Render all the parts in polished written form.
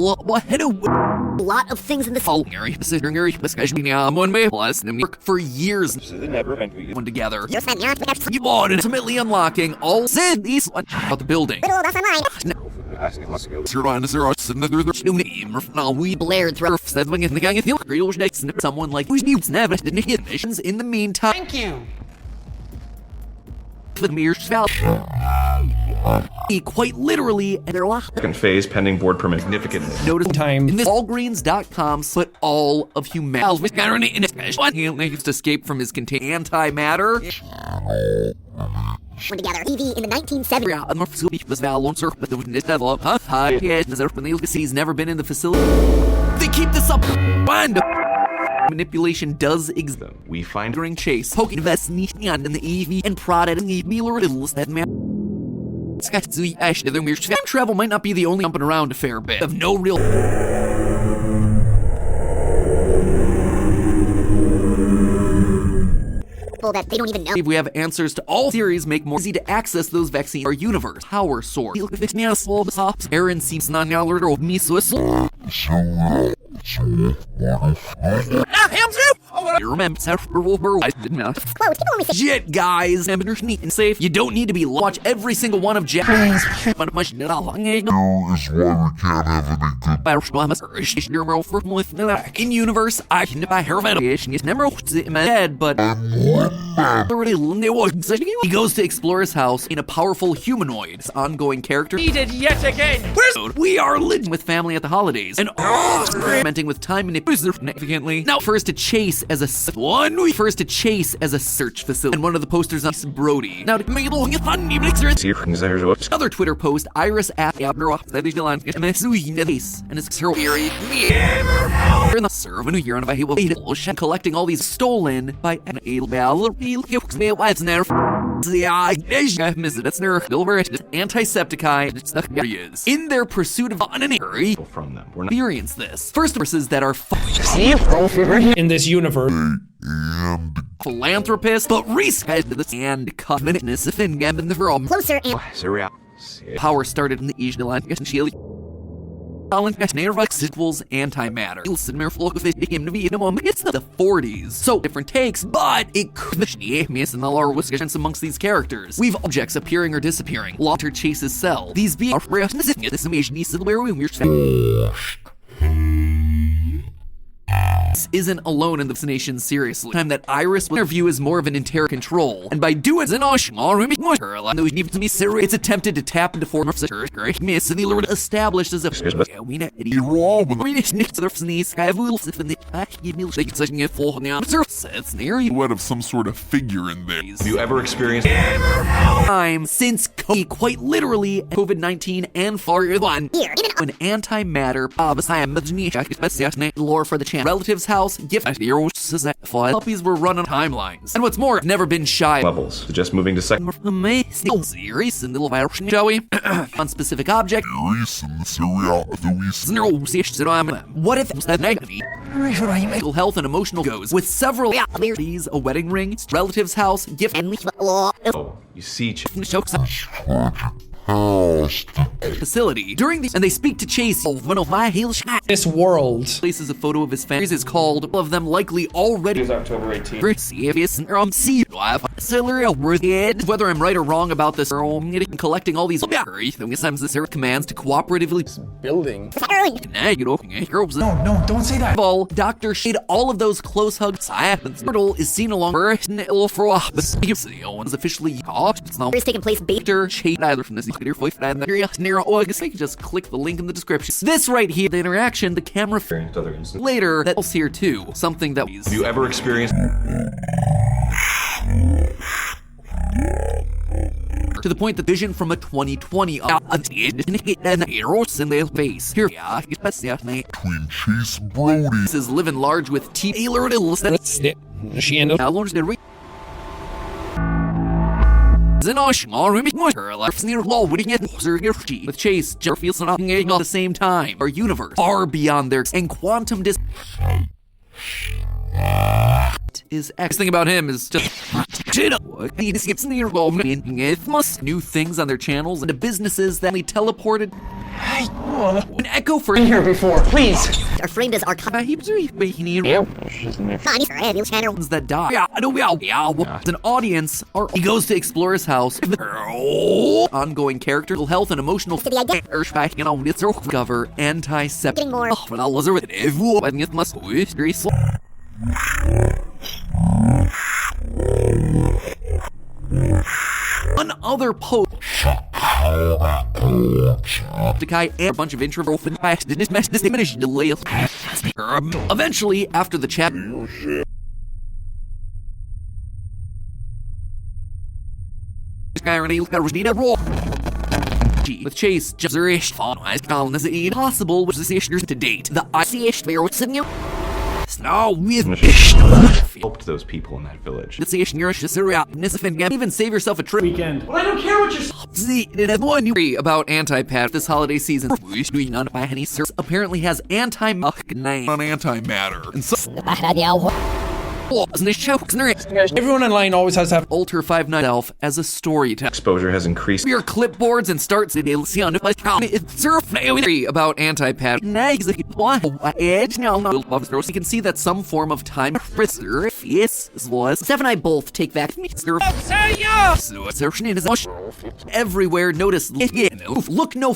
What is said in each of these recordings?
What? A lot of things in this for years one together. You on ultimately unlocking all these about the building. We blared through someone like missions in the meantime. Thank you. Quite literally, and their second phase pending board permit significantly. Notice time in this Allgreens.com put all of humanity to escape from his contained antimatter. together. TV in the 1970s. He's never been in the facility. They keep this up. Manipulation does exist. We find During chase, poking investigation in the EV and prodded in the Miller that man. Time travel might not be the only jumping around a fair bit of no real. That they don't even know. If we have answers to all theories, make more easy to access those vaccines. Our universe, power source. Aaron seems not or me you remember Shit, guys, amateur neat and safe. You don't need to be watch every single one of Jack's. Is why we can't have any good. In universe, I can buy her medication. It's never in my head, but he goes to explore his house in a powerful humanoid. This ongoing character. He did yet again. We are living with family at the holidays and experimenting with time manipulation significantly. Now, first to chase as a search facility, and one of the posters on Brody. Now, another Twitter post, Iris at and his in the serve a new year and collecting all these stolen by an Antisepticeye in their pursuit of from them. We're not experience this. First verses that are In this universe. philanthropist, but reset this and covenantness in Gambin the From. Closer and Power started in the Asian Atlantic and Chile. Equals antimatter. It's the 40s. So different takes, but it could be amongst these characters. We've objects appearing or disappearing. Laughter chases cell. These be this image where we isn't alone in the vaccination seriously. Time that Iris will interview is more of an interior control, and by doing it's attempted to tap into form of miss and the alert established as a What of some sort of figure in there? Have you ever experienced time since quite literally COVID-19 and far one an antimatter lore for the channel. Relatives house gift puppies were run on timelines, and what's more, I've never been shy levels? Just moving to second. amazing series and little virus shall we on specific object. What if that negative mental health and emotional goes with several these a wedding ring, relatives house gift and Oh, you see facility during these, and they speak to Chase. This world. Places a photo of his family is called all of them likely already. It's October 18th. Whether I'm right or wrong about this, collecting all these sometimes this commands to cooperatively Building. No, don't say that. All Dr. Shade, all of those close hugs. Turtle is seen along is officially caught. It's now taking place. Dr. Shade either from this just click the link in the description. This right here, the interaction, the camera later that's here too. Something that Have you ever experienced to the point that vision from a 2020 in their face. Here Between Chase Brody. this is living large with Taylor She ended up. with Chase, Jennifer feels at the same time. Our universe far beyond their and quantum is X thing about him is just he skips new things on their channels and to businesses that only teleported An echo for Here before, please. Are framed as archive channel. that die. As an audience, he goes to explore his house. Ongoing character, health, and emotional discover antiseptic. Getting more. On other posts, the guy and a bunch of introverted eventually, after the chat, with Chase, Jezerish, as Colin as it possible, which is issues to date. The ICH now with Helped those people in that village. even save yourself a trip. Weekend. Well, I don't care what you're. See, it has one new about anti-pad this holiday season. Apparently has anti-name On antimatter. and so. Everyone online always has to have. Alter 59 Elf as a storyteller. Exposure has increased. Your clipboards and starts about anti-pad. You can see that some form of time Steph and I both take back everywhere. Notice look no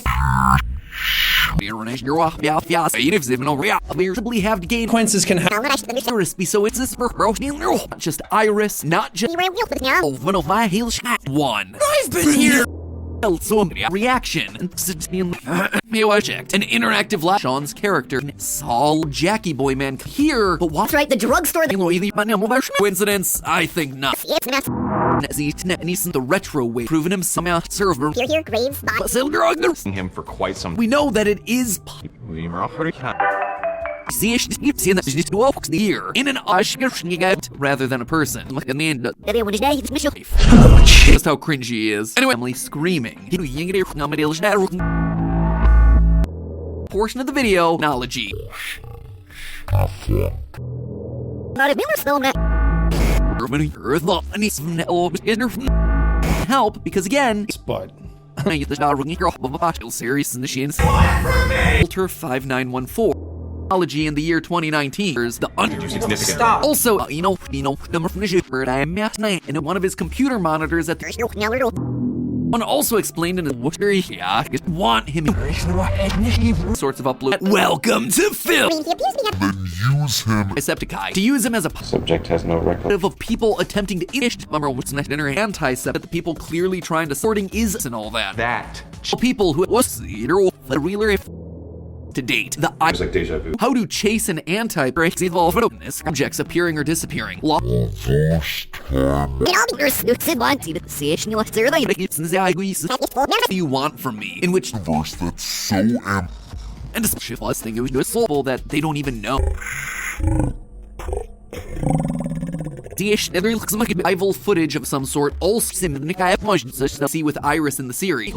have to gain Consequences can happen. Iris be so it's this for not just Iris, not just one. I've been here. Reaction an interactive Sean's character Saul Jackie Boy Man here, but what's Right, the drugstore. coincidence? I think not. The retro way proven him somehow server Here, Graves, bot. Him for quite some we know that it is here in an rather than a person. Just how cringy he is. Anyway, Emily screaming. Portion of the video, knowledge. Not a Miller Stone. Help, because again, But series machines. Alter 5914. Technology in the year 2019 is the significant. Also, and one of his computer monitors at the one also explained in his want him sorts of upload. Welcome to film. Then use him. Decepticai to use him as a Subject has no record. of people attempting to anti-sep, the people clearly trying to sorting is and all that. That People who was the realer to date. The it's like deja vu. how to chase an anti-break evolve objects appearing or disappearing. What do you want from me? In which Verse that's so empty. and a shift us thing it was soul that they don't even know. There looks like rival footage of some sort. Also, see with Iris in the series.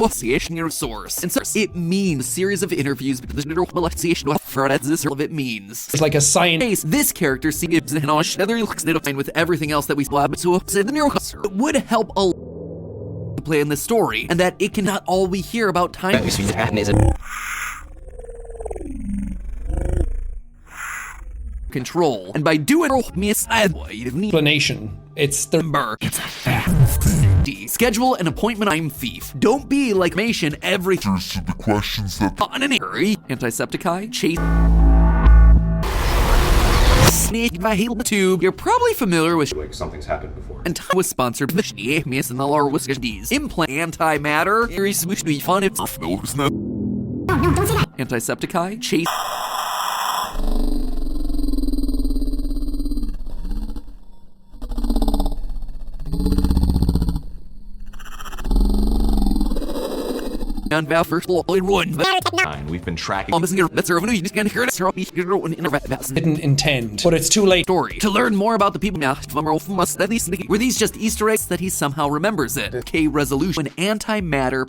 Source. And so it means series of interviews because it means. it's like a science. This character seems with everything else that we saw, so it would help a play in this story, and that it cannot all we hear about time. Control, and by doing Explanation. It's the schedule an appointment. I'm thief. Don't be like Mation every Answers to the questions that on an hurry. Antisepticai, chase. Snake by Halo Tube. You're probably familiar with Like something's happened before. and was sponsored by implant antimatter. Fun. no, it's not. Antisepticai, chase. And first run. We've been tracking. didn't intend, but it's too late. Story. To learn more about the people were these just Easter eggs that he somehow remembers it? K resolution antimatter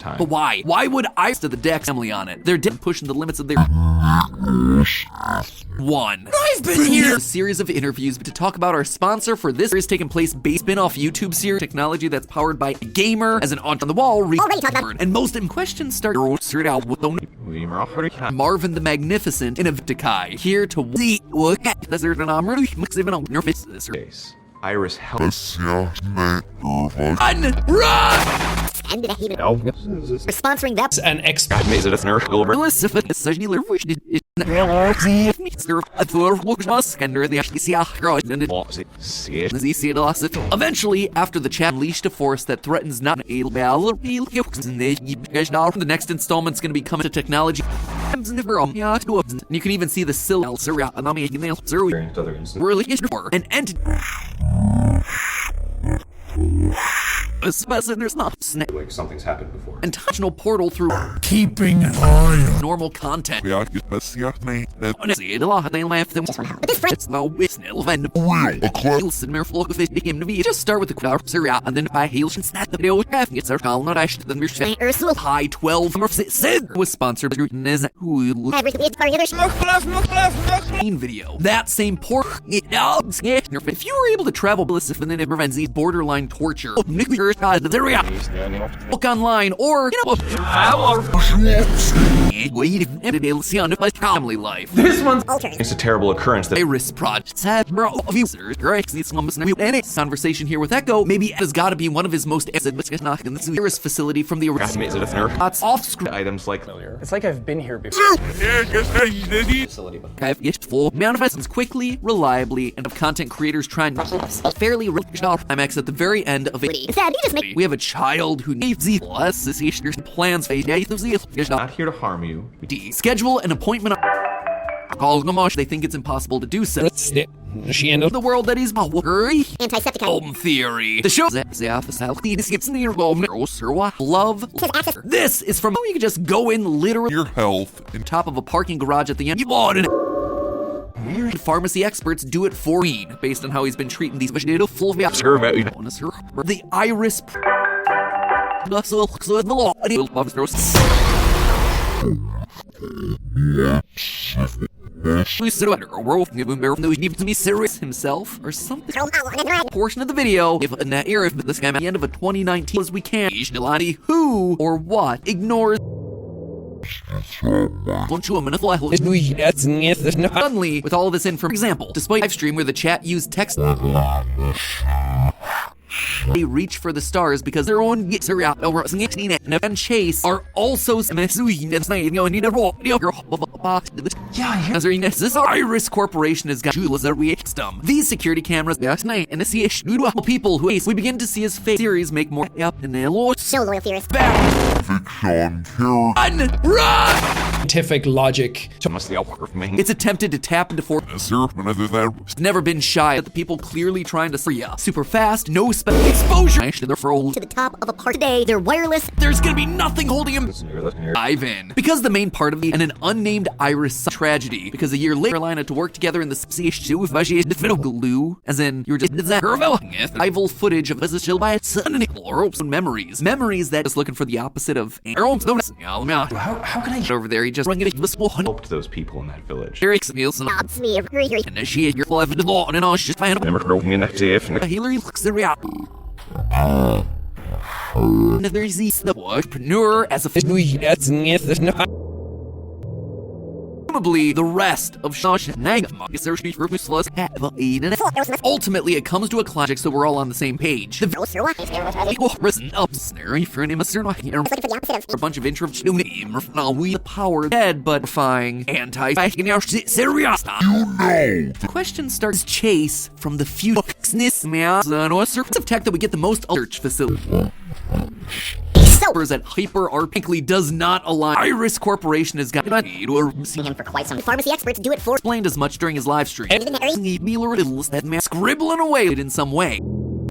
time. But why? Why would I to the Dex family on it? They're dead pushing the limits of their one. I've been here. A series of interviews to talk about our sponsor for this series taking place based spin-off YouTube series technology that's powered by a gamer as an on the wall Already talked about. and most important questions start out with the Marvin the Magnificent in a Vitikai here to see what Iris help. Das ja nicht run. And the heathen. For sponsoring that. an X. Eventually, after the chat unleashed a force that threatens not the next installment's going to be coming to technology. And you can even see the an entity. There's not Like something's happened before. intentional portal through keeping an eye on. normal content. Ja, das ja nicht. Honestly, a lot they laugh them. But this friend. It's no business. And A club. just start with the crowd, Syria, and then by heels and snap the video. It's our call, not actually. Then we're saying Ursula. High 12 was sponsored by Nez Everything is part of the video. That same pork. If you were able to travel Bliss and then it prevents these borderline torture, nuclear book online or family life. alternate. It's a terrible occurrence that Iris Project. Conversation here with Echo. Maybe has got to be one of his most Iris facility from the off screen. items like It's like I've been here before. Manifests quickly, reliably, and of content creators trying fairly IMAX at the very end of it. Instead, he just made. We have a child who needs plans. not here to harm you. Schedule an appointment. Call Gamash. They think it's impossible to do so. She ended The world that is Antiseptic. theory. The show love. This is from you can just go in literally Your health and top of a parking garage at the end. You bought it. Pharmacy experts do it for me based on how he's been treating these the Iris to be serious himself or something. Portion of the video, if in that era, if this guy at the end of a 2019 as we can, who or what ignores suddenly with all of this in, for example, despite live stream where the chat used text, they reach for the stars because their own and Chase are also this Iris Corporation has got system. These security cameras and people who we begin to see his face series make more up in the So loyal theorist. fiction character. scientific logic. It's attempted to tap into force. Never been shy at the people clearly trying to free us. Super fast, no exposure. To the top of a part today, they're wireless. There's gonna be nothing holding him. Dive in. Because the main part of the and an unnamed Iris tragedy. Because a year later, Carolina to work together in the glue, as in you're just rival footage of as a by its memories. Memories that is looking for the opposite of How can I over there. He just rung it this one. Helped those people in that village. Eric's meals and Odds me. initiate your level of law and all just find Hillary looks the reality. There's the entrepreneur as a presumably the rest of ultimately it comes to a climax so we're all on the same page. The risen up snaring for an a bunch of the power dead but defying anti serious. The question starts chase from the future of tech that we get the most search facility. That hyper arpically does not align. Iris Corporation has got Him for quite some. Pharmacy experts do it for. explained as much during his live stream. Scribbling away in some way.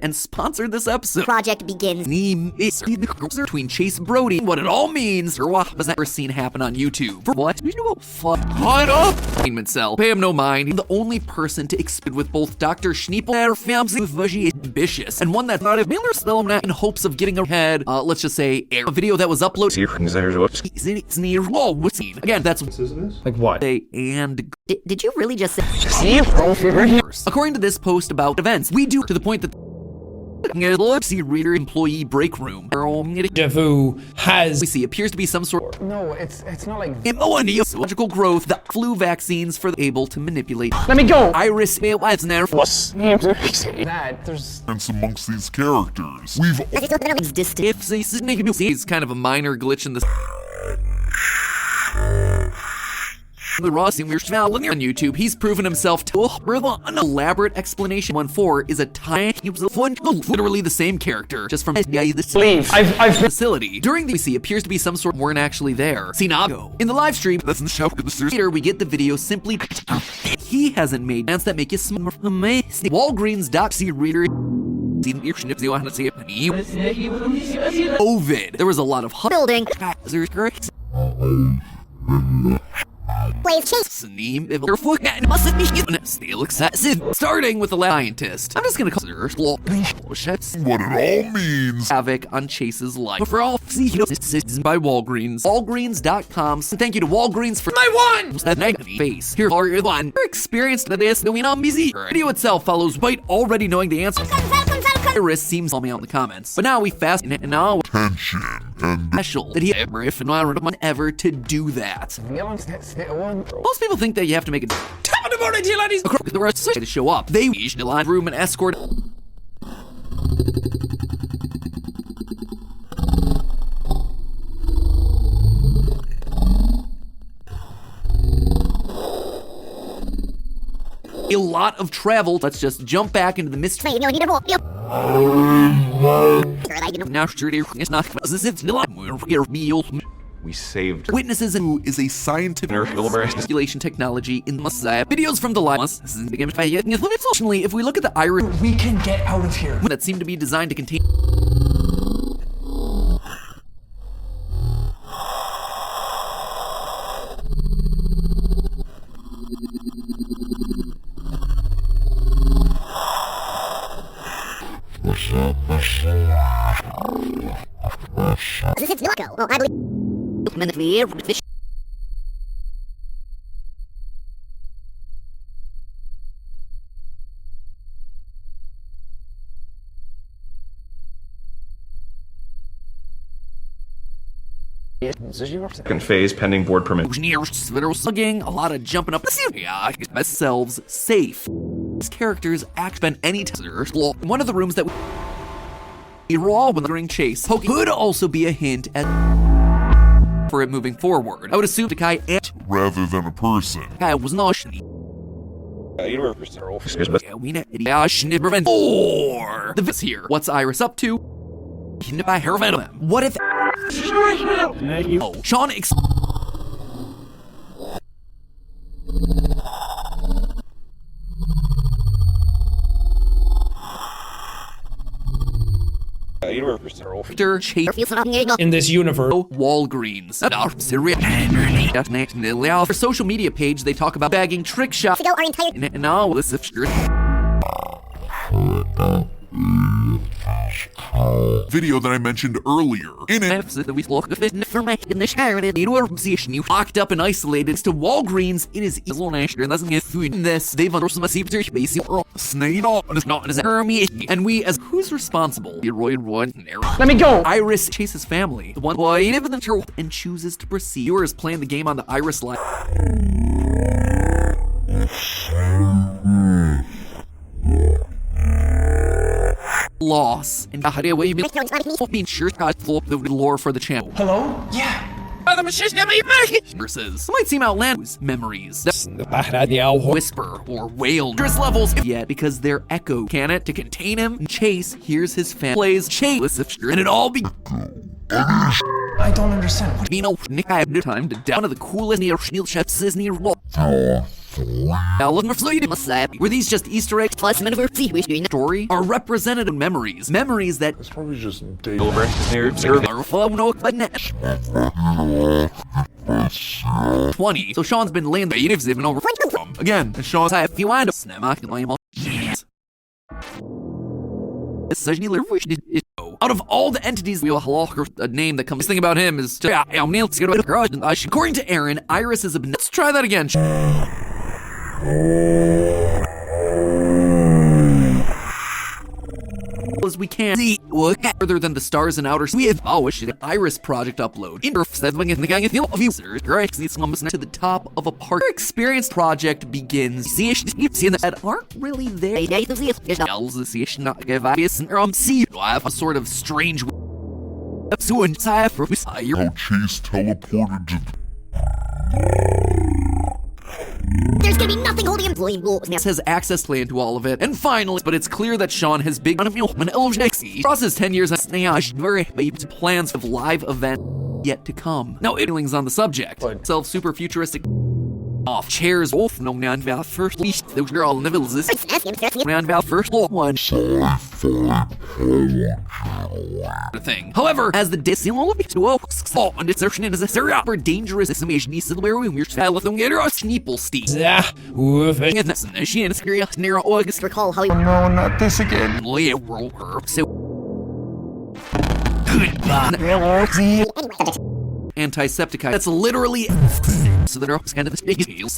and sponsored this episode. Project begins. Name is the closer between Chase Brody and what it all means or what has ever seen happen on YouTube. For what? You know, fuck. Hold up! Entertainment Cell. Pay him no mind. He's the only person to expect with both Dr. Schneepel and Famsi Vujie ambitious, and one that thought of Miller Spellman in hopes of getting ahead, let's just say, a video that was uploaded. Again, that's Like what? and Did you really just say? according to this post about events, we do to the point that see reader employee break room. Devu has We see appears to be some sort No, it's not like of logical growth, the flu vaccines for the able to manipulate Let me go! iris That there's amongst these characters. We've It's distant. if is kind of a minor glitch in this. The Ross and we're on YouTube. He's proven himself to an elaborate explanation. 1-4 is a tiny, literally the same character, just from the leave. I've facility. During the we appears to be some sort weren't actually there. Sinago. In the live stream, later we get the video simply. He hasn't made plans that make you smart. Amazing. Walgreens.c reader. Ovid. There was a lot of Building. Plays Chase. Starting with the scientist. I'm just gonna call her what it all means. havoc on Chase's life. But for all by Walgreens. Walgreens.com. So thank you to Walgreens for my one! That negative face. Here are your one. You're experienced at this doing on busy. The video itself follows despite already knowing the answer. Iris seems to me out in the comments. But now we fast and now Tension and special that he ever if not ever to do that. Most people think that you have to make a the rest to show up. They reach the live room and escort. A lot of travel. Let's just jump back into the mystery. Wait, no, I need a roll. Yep. Now, it's not as if We saved witnesses and who is a scientific manipulation technology in Messiah. Videos from the lines. Unfortunately, if we look at the iris we can get out of here. that seem to be designed to contain. It's Loco. Well, I believe. Minute here. Fish. second phase pending board permit. Slugging, a lot of jumping up. Themselves safe. These characters act spend any time. One of the rooms that we raw when during chase. Poke could also be a hint at for it moving forward. I would assume Takai and rather than a person. Takai was not. Or the vis here. What's Iris up to? What if? Oh, Sean. in this universe. Walgreens. For social media page, they talk about bagging trick shots. To go our entire. No, this is Video that I mentioned earlier. In it, locked up and isolated to Walgreens. It is in this. They've and we as who's responsible? Let me go! Iris chases family. The one boy and chooses to proceed. Viewers playing the game on the Iris line. Loss and being sure the lore for the channel. Hello? Yeah. Versus might seem outlandish memories. Whisper or wail. There's levels yet because they're echo. Can it to contain him? Chase hears his fan plays Chase and it all be. I don't understand. Nick, I have no time to down one of the coolest near shield chefs is near wall. Now look for Floyd must say, were these just Easter eggs Plus, maneuver, see, wish doing story or representative memories? Memories that It's probably just Dave. are from no but 20. So Sean's been laying the natives even over from again. And Sean's if you wind up out of all the entities we will halak a name that comes thing about him is according to Aaron, Iris is a let's try that again. As we can see further than the stars and outer we have the Iris project upload in the gang of users to the top of a park experienced project begins see that aren't really there a sort of strange How Chase teleported to There's gonna be nothing holding him. has access plan to all of it. And finally, but it's clear that Sean has big across his 10 years very plans of live event yet to come. Now, feelings on the subject. Self super futuristic off chairs off no man val first least those girl nibbles this man val first one thing. However, as the decimal and insertion is a super dangerous estimation where we're don't get us Schneepelstein. She and serious near August Recall how he No, not this again. so antiseptic. That's literally so that are kind of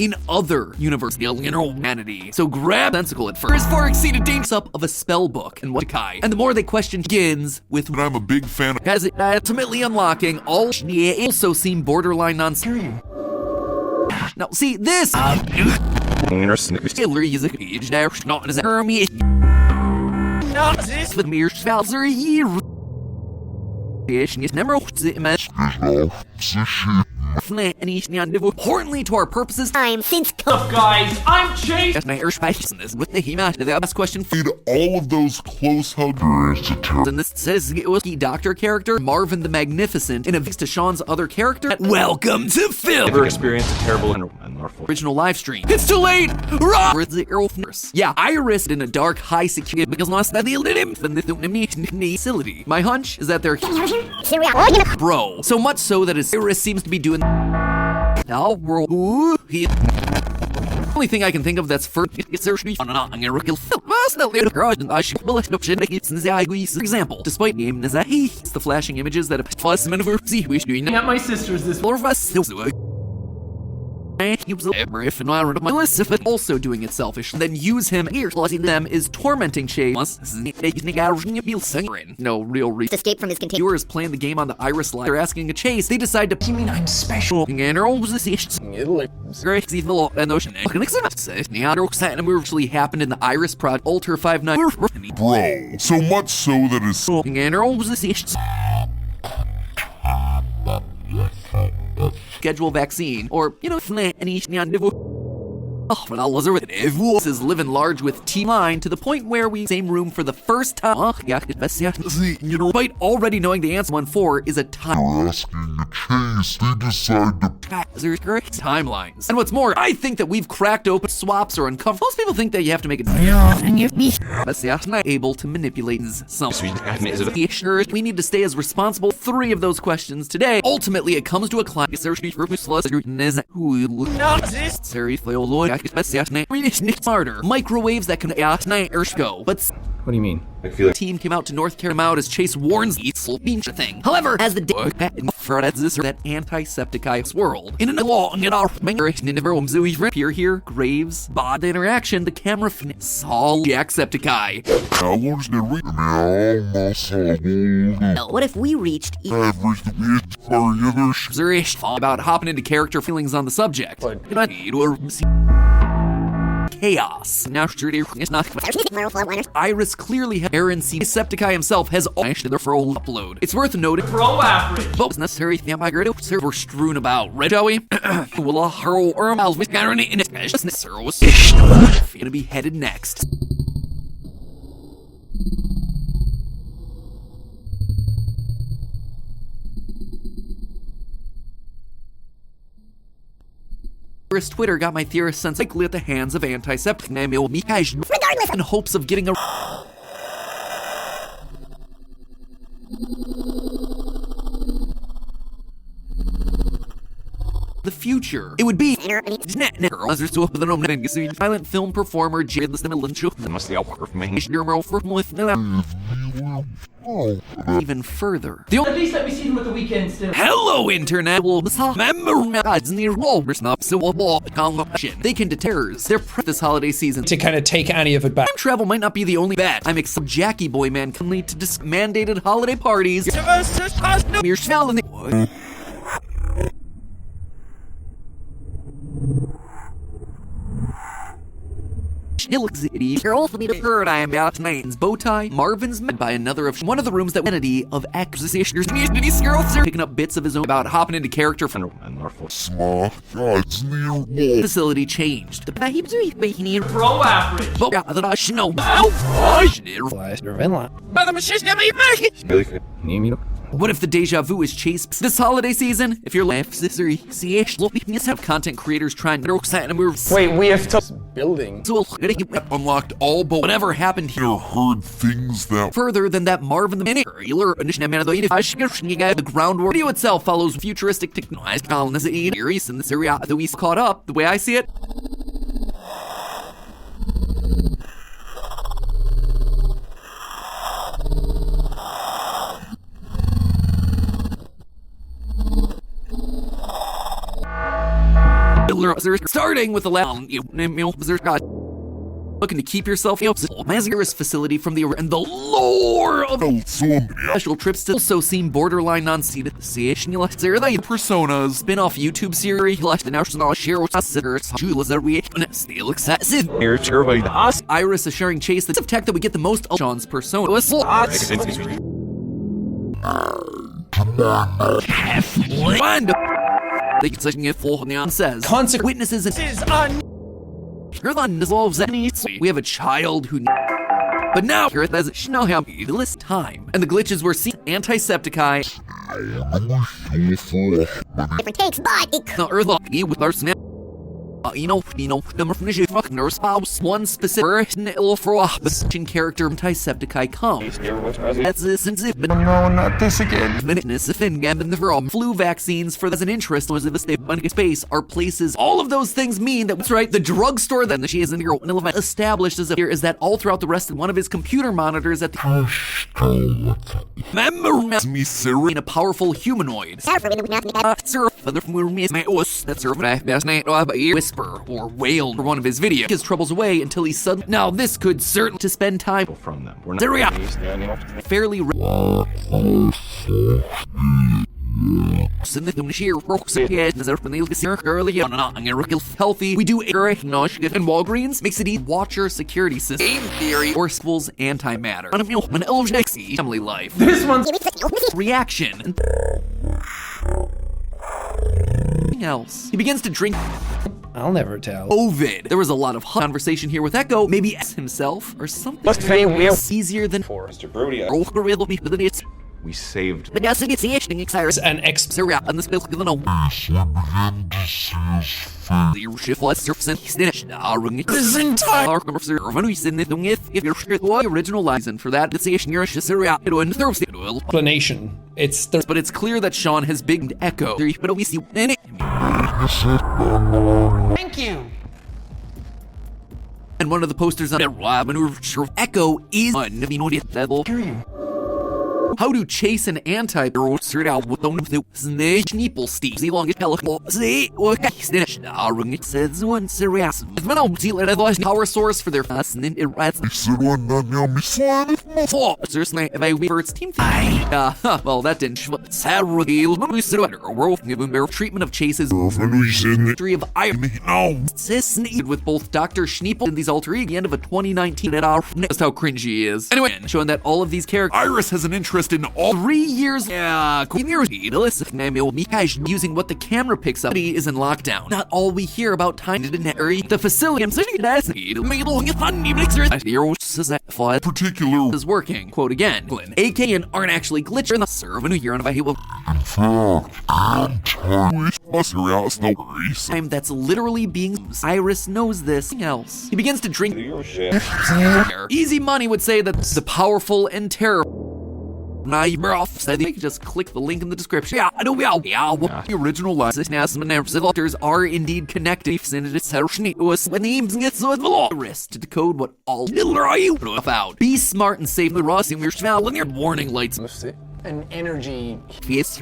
in other universe humanity. So grab sensical at first far exceeded danger up of a spell book and what Kai. And the more they question begins with and I'm a big fan of as it ultimately unlocking all also seem borderline nonsense. Now see this Hillary is a page dash not as a Hermie. With mere Schwalzer year. Importantly to our purposes, time since Guys, I'm Chase. with the Hema, the last question Need all of those close huggers to turn. and this says it was the Doctor character, Marvin the Magnificent, in a to Sean's other character. Welcome to Phil! Ever experienced a terrible and Original live stream. It's too late! Where's the nurse? Yeah, Iris in a dark, high security because lost that the facility. My hunch is that they're bro. So much so that Iris seems to be doing now only thing I can think of that's for example, despite name it's the flashing images that At my sister's this also doing it selfish, then use him here, them is tormenting Chase. No real reason. escape from his container. Viewers playing the game on the Iris Live. They're asking a Chase. They decide to. You mean I'm special? And actually happened in the Iris Prod Alter 59. Bro, so much so that it's schedule vaccine, or is living large with T-Line to the point where we same room for the first time. Despite already knowing the answer 1-4 is a time. asking the Chase. They decide to Timelines. And what's more, I think that we've cracked open swaps or uncovered. Most people think that you have to make it not able to manipulate some. We need to stay as responsible. 3 of those questions today. Ultimately, it comes to a client. Smarter microwaves that can go, but What do you mean? I feel like team came out to North Carolina as Chase warns eats thing. However, as the day that antiseptic world in an long and our appear here, Graves, bot interaction, the camera saw Jacksepticeye. hours to read me almost What if we reached average the About hopping into character feelings on the subject. Chaos. Now, it's not. Iris clearly has Aaron C. Septiceye himself has all their full upload. It's worth noting. Pro average. But it's necessary to migrate server strewn about. Right, shall we? Will hurl or Malvis Garrony in its gonna be headed next. Iris Twitter got my theorist sense likely at the hands of antiseptic Namil Mikaj Regardless in hopes of getting a the future. It would be silent film performer Jared even further. At least let me see them at the weekend still. Hello, Internet. They can deterrors. They're this holiday season. To kind of take any of it back. Time travel might not be the only bet. I'm except Jackie Boy Man can lead to mandated holiday parties. You're also be heard I am about tonight's bow tie. Marvin's met by another of one of the rooms that entity of accusation picking up bits of his own about hopping into character from facility changed. Pro average. What if the deja vu is chased this holiday season? If you're have content creators trying to Wait, we have to building. Unlocked all but whatever happened here. heard things that Further than that, Marvin the the groundwork video itself follows futuristic technology in this area that we caught up, the way I see it. Starting with the looking to keep yourself Mazir's facility from the and the lore of special trips to also seem borderline non-seated personas spin-off YouTube series Iris is sharing chase the tech that we get the most of Sean's persona. Says witnesses dissolves any. We have a child who. But now here as this time, and the glitches were seen antisepticai. different takes, but it The Earth with our snap. Number spouse, one specific character antisepticai comes. That's this and zip. No, not this again. Flu vaccines for as an interest was the space are places. All of those things mean that's right. The drugstore that she is in here established as here is that all throughout the rest of one of his computer monitors at the in a powerful humanoid. Whisper or wail for one of his videos. His troubles away until he suddenly. Now this could certainly to spend time From them. We're there we are. Fairly. Healthy. We do and Walgreens makes it Watcher security system. Game theory or spools antimatter. Family life. This one's Reaction. Else. He begins to drink I'll never tell. Ovid. There was a lot of conversation here with Echo, maybe himself or something. Must be weird. Easier than Forrester Brudia. We saved. An ex. And the space of the original license for that Explanation. It's the but it's clear that Sean has bigged Echo. But we see Thank you. and one of the posters on Echo is how to chase an anti-hero straight out with the snake nipple steep. The longest says one serious. Power source for their fast and then it rats. It's team well, that didn't. Treatment of chases. History of iron. With both Dr. Schneepel and these alter ego, the end of a 2019 at our. Just how cringy he is. Anyway, showing that all of these characters. Iris has an interest interest in all 3 years. Using what the camera picks up is in lockdown. Not all we hear about time to the facility particular is working. Quote again, AKN aren't actually glitching in the server new year on time that's literally being Iris knows this else. He begins to drink. Easy Money would say that the powerful and terrible. So they can just click the link in the description. The original alters are indeed connected to decode what all about. Be smart and save the Ross in your warning lights. An energy.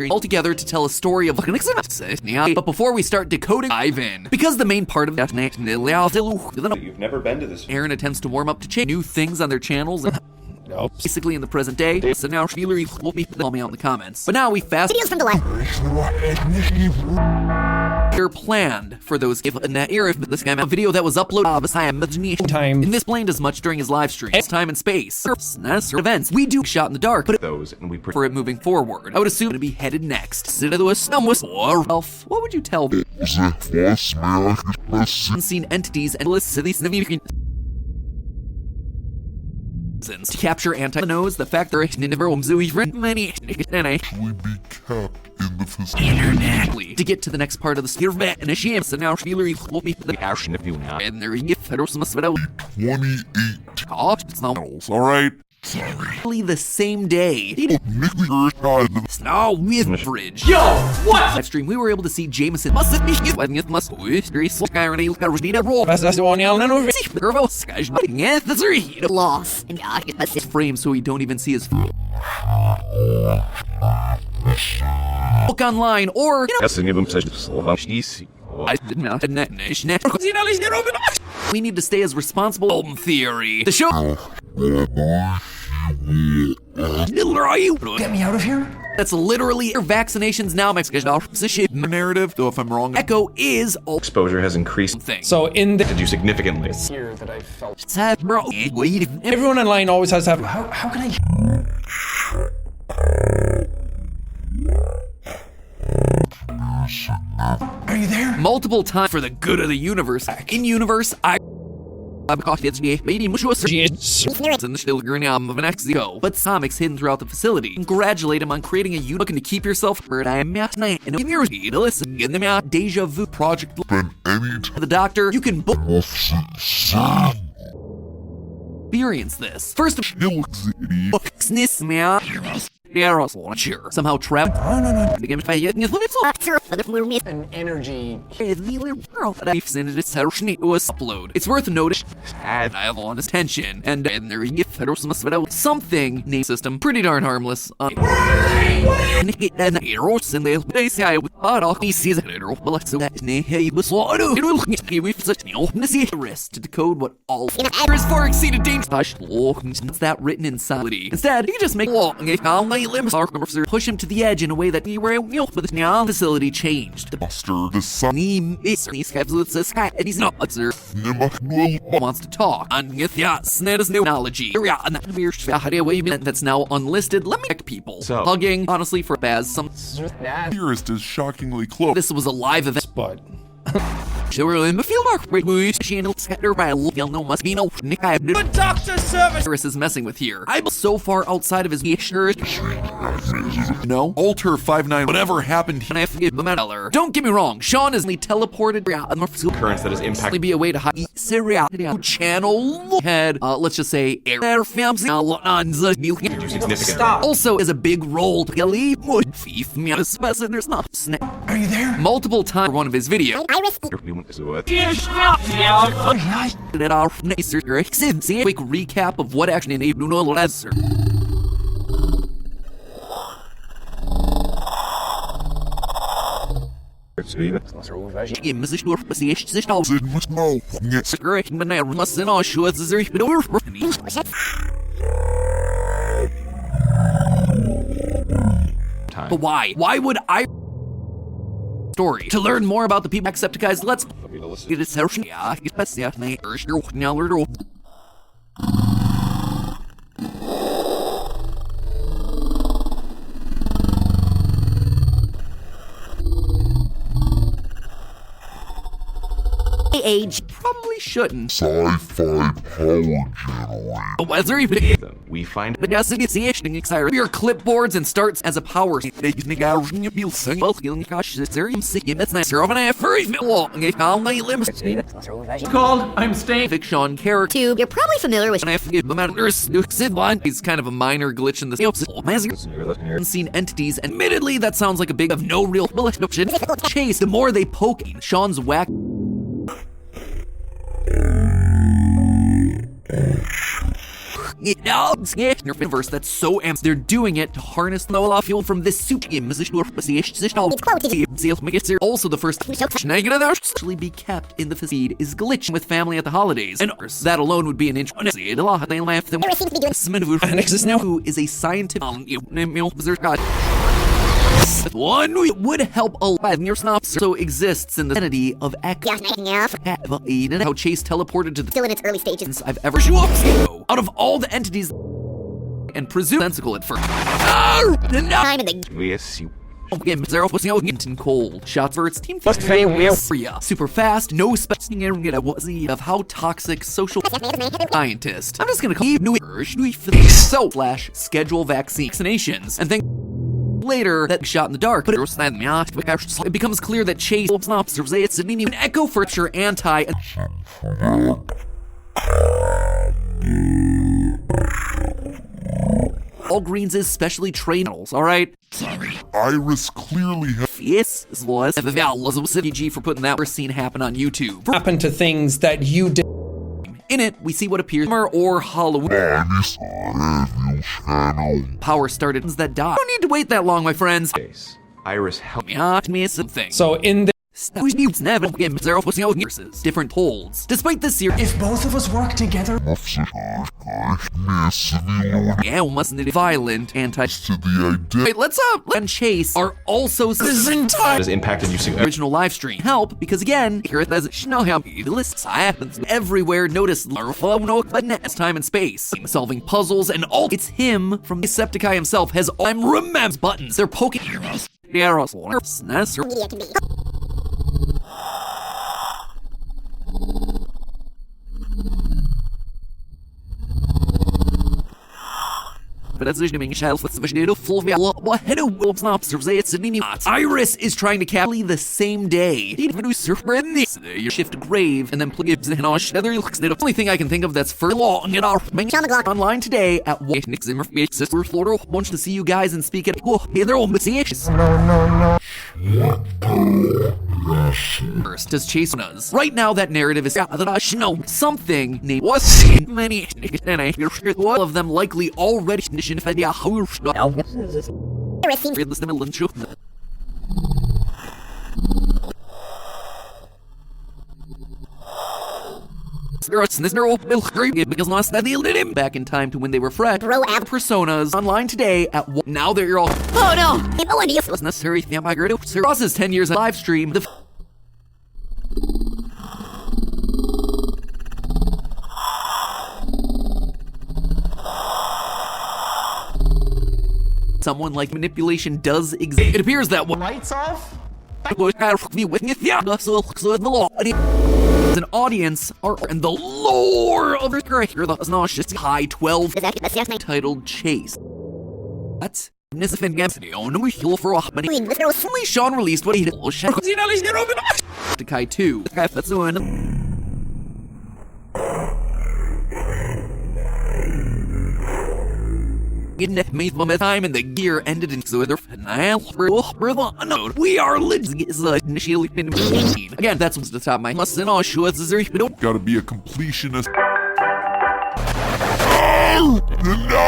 Altogether to tell a story of but before we start decoding, dive in. Because the main part of that You've never been to this. Aaron attempts to warm up to change new things on their channels. Nope. Basically in the present day, so now Sheila will be tell me out in the comments. But now we fast Videos from the left. they're planned for those if in that era this guy a video that was uploaded Time. and this planned as much during his live stream. Time and space. Events. We do shot in the dark, but Those and we for it moving forward. I would assume it'd be headed next. Ralph, what would you tell them? Unseen entities and lists of these to capture anti-knows the fact there are many internally to get to the next part of the sphere of initiative. So now and there is alright. the same day. Now with Bridge. Yo, what? Live stream, we were able to see Jameson That's the one Loss. frame so we don't even see his book online or we need to stay as responsible. Theory. The show. Get me out of here. That's literally vaccinations now. Narrative, though, if I'm wrong. Echo is exposure has increased. thing. So in the Did you significantly? year that I felt. Bro, Everyone online always has to have. How can I? Are you there? multiple times for the good of the universe. In universe, but Somic's hidden throughout the facility. Congratulate him on creating a unit looking to keep yourself heard. I am at night and to listen in the Deja Vu Project. The doctor, you can book. Experience this. First of somehow trapped. No. An energy. Upload. It's worth noting. I have on his tension, and there is something name system pretty darn harmless. To decode what all is far exceeded danger. It's that written in solidity. Instead, you just make push him to the edge in a way that you were with the facility changed. The wants to talk on Sned's knowledge that's now unlisted. Let me check people. So Hugging, honestly, for Baz, some Nearest is shockingly close. this was a live event. But Good doctor service. Iris is messing with here. I'm so far outside of his No? Alter 59, whatever happened here. Don't get me wrong, Sean is teleported Currents that is impacted. be a way to hide channel head. Let's just say Stop. also is a big role to leave. There's not are you there? multiple times for one of his videos. Iris. Quick recap of what action enabled answer. But why? Why would I story? To learn more about the people Jacksepticeye's let's get it age. Probably shouldn't. Sci-fi power generator. What's there even? We find But as it is your clipboards and starts as a power. Called, I'm staying. Fiction character. 2. You're probably familiar with He's kind of a minor glitch in the unseen entities. Admittedly, that sounds like a big of no real chase. The more they poke Sean's whack. Universe that's so amped. They're doing it to harness the fuel from this suit. Also, the first actually be kept in the feed is glitching with family at the holidays, and that alone would be an inch. They laugh. Annexes now. Who is a scientific one would help a lot near Snops so exists in the entity of X. How Chase teleported to the still in its early stages. I've ever out of all the entities and presume sensical at first. Time in the we assume. Zero was cold. Shots for its team. Super fast, no specing of how toxic social scientist. I'm just gonna call you schedule vaccinations and think later that shot in the dark, but it becomes clear that Chase observes it's an echo for sure anti. Walgreens is specially trained, alright? Sorry. Iris clearly has Yes, this was CG for putting that scene happen on YouTube. Happen to things that you did. In it, we see what appears or Halloween. Iris review channel. Power started that die. Don't need to wait that long, my friends. Iris help Me something. So in the different holds. Despite this series, if both of us work together, mustn't it violent anti to the idea Wait, let's and Chase are also has impacted using original live stream help because again here it says know how the list happens everywhere. Notice as time and space solving puzzles and all. It's him from Decepticon himself has remembers buttons. They're poking heroes. media can be. Iris is trying to capture the same day. You shift grave and then play the only thing I can think of that's for long in our online today at Florida. Want to see you guys and speak at First, does Chase knows. Right now, that narrative is something named was many all of them likely already because last night they lit him back in time to when they were fresh. Personas online today at now they're all Oh no! No idea. was necessary. Crosses 10 years of live stream. Someone like manipulation does exist. It appears that one Lights off? an audience are in the lore of the character that was not just high 12 titled Chase. What? Only Sean released what he did. To Kai 2. That's the one. Made from the time and the gear ended in so we are initially again. That's what's the top of my must and all sure gotta be a completionist.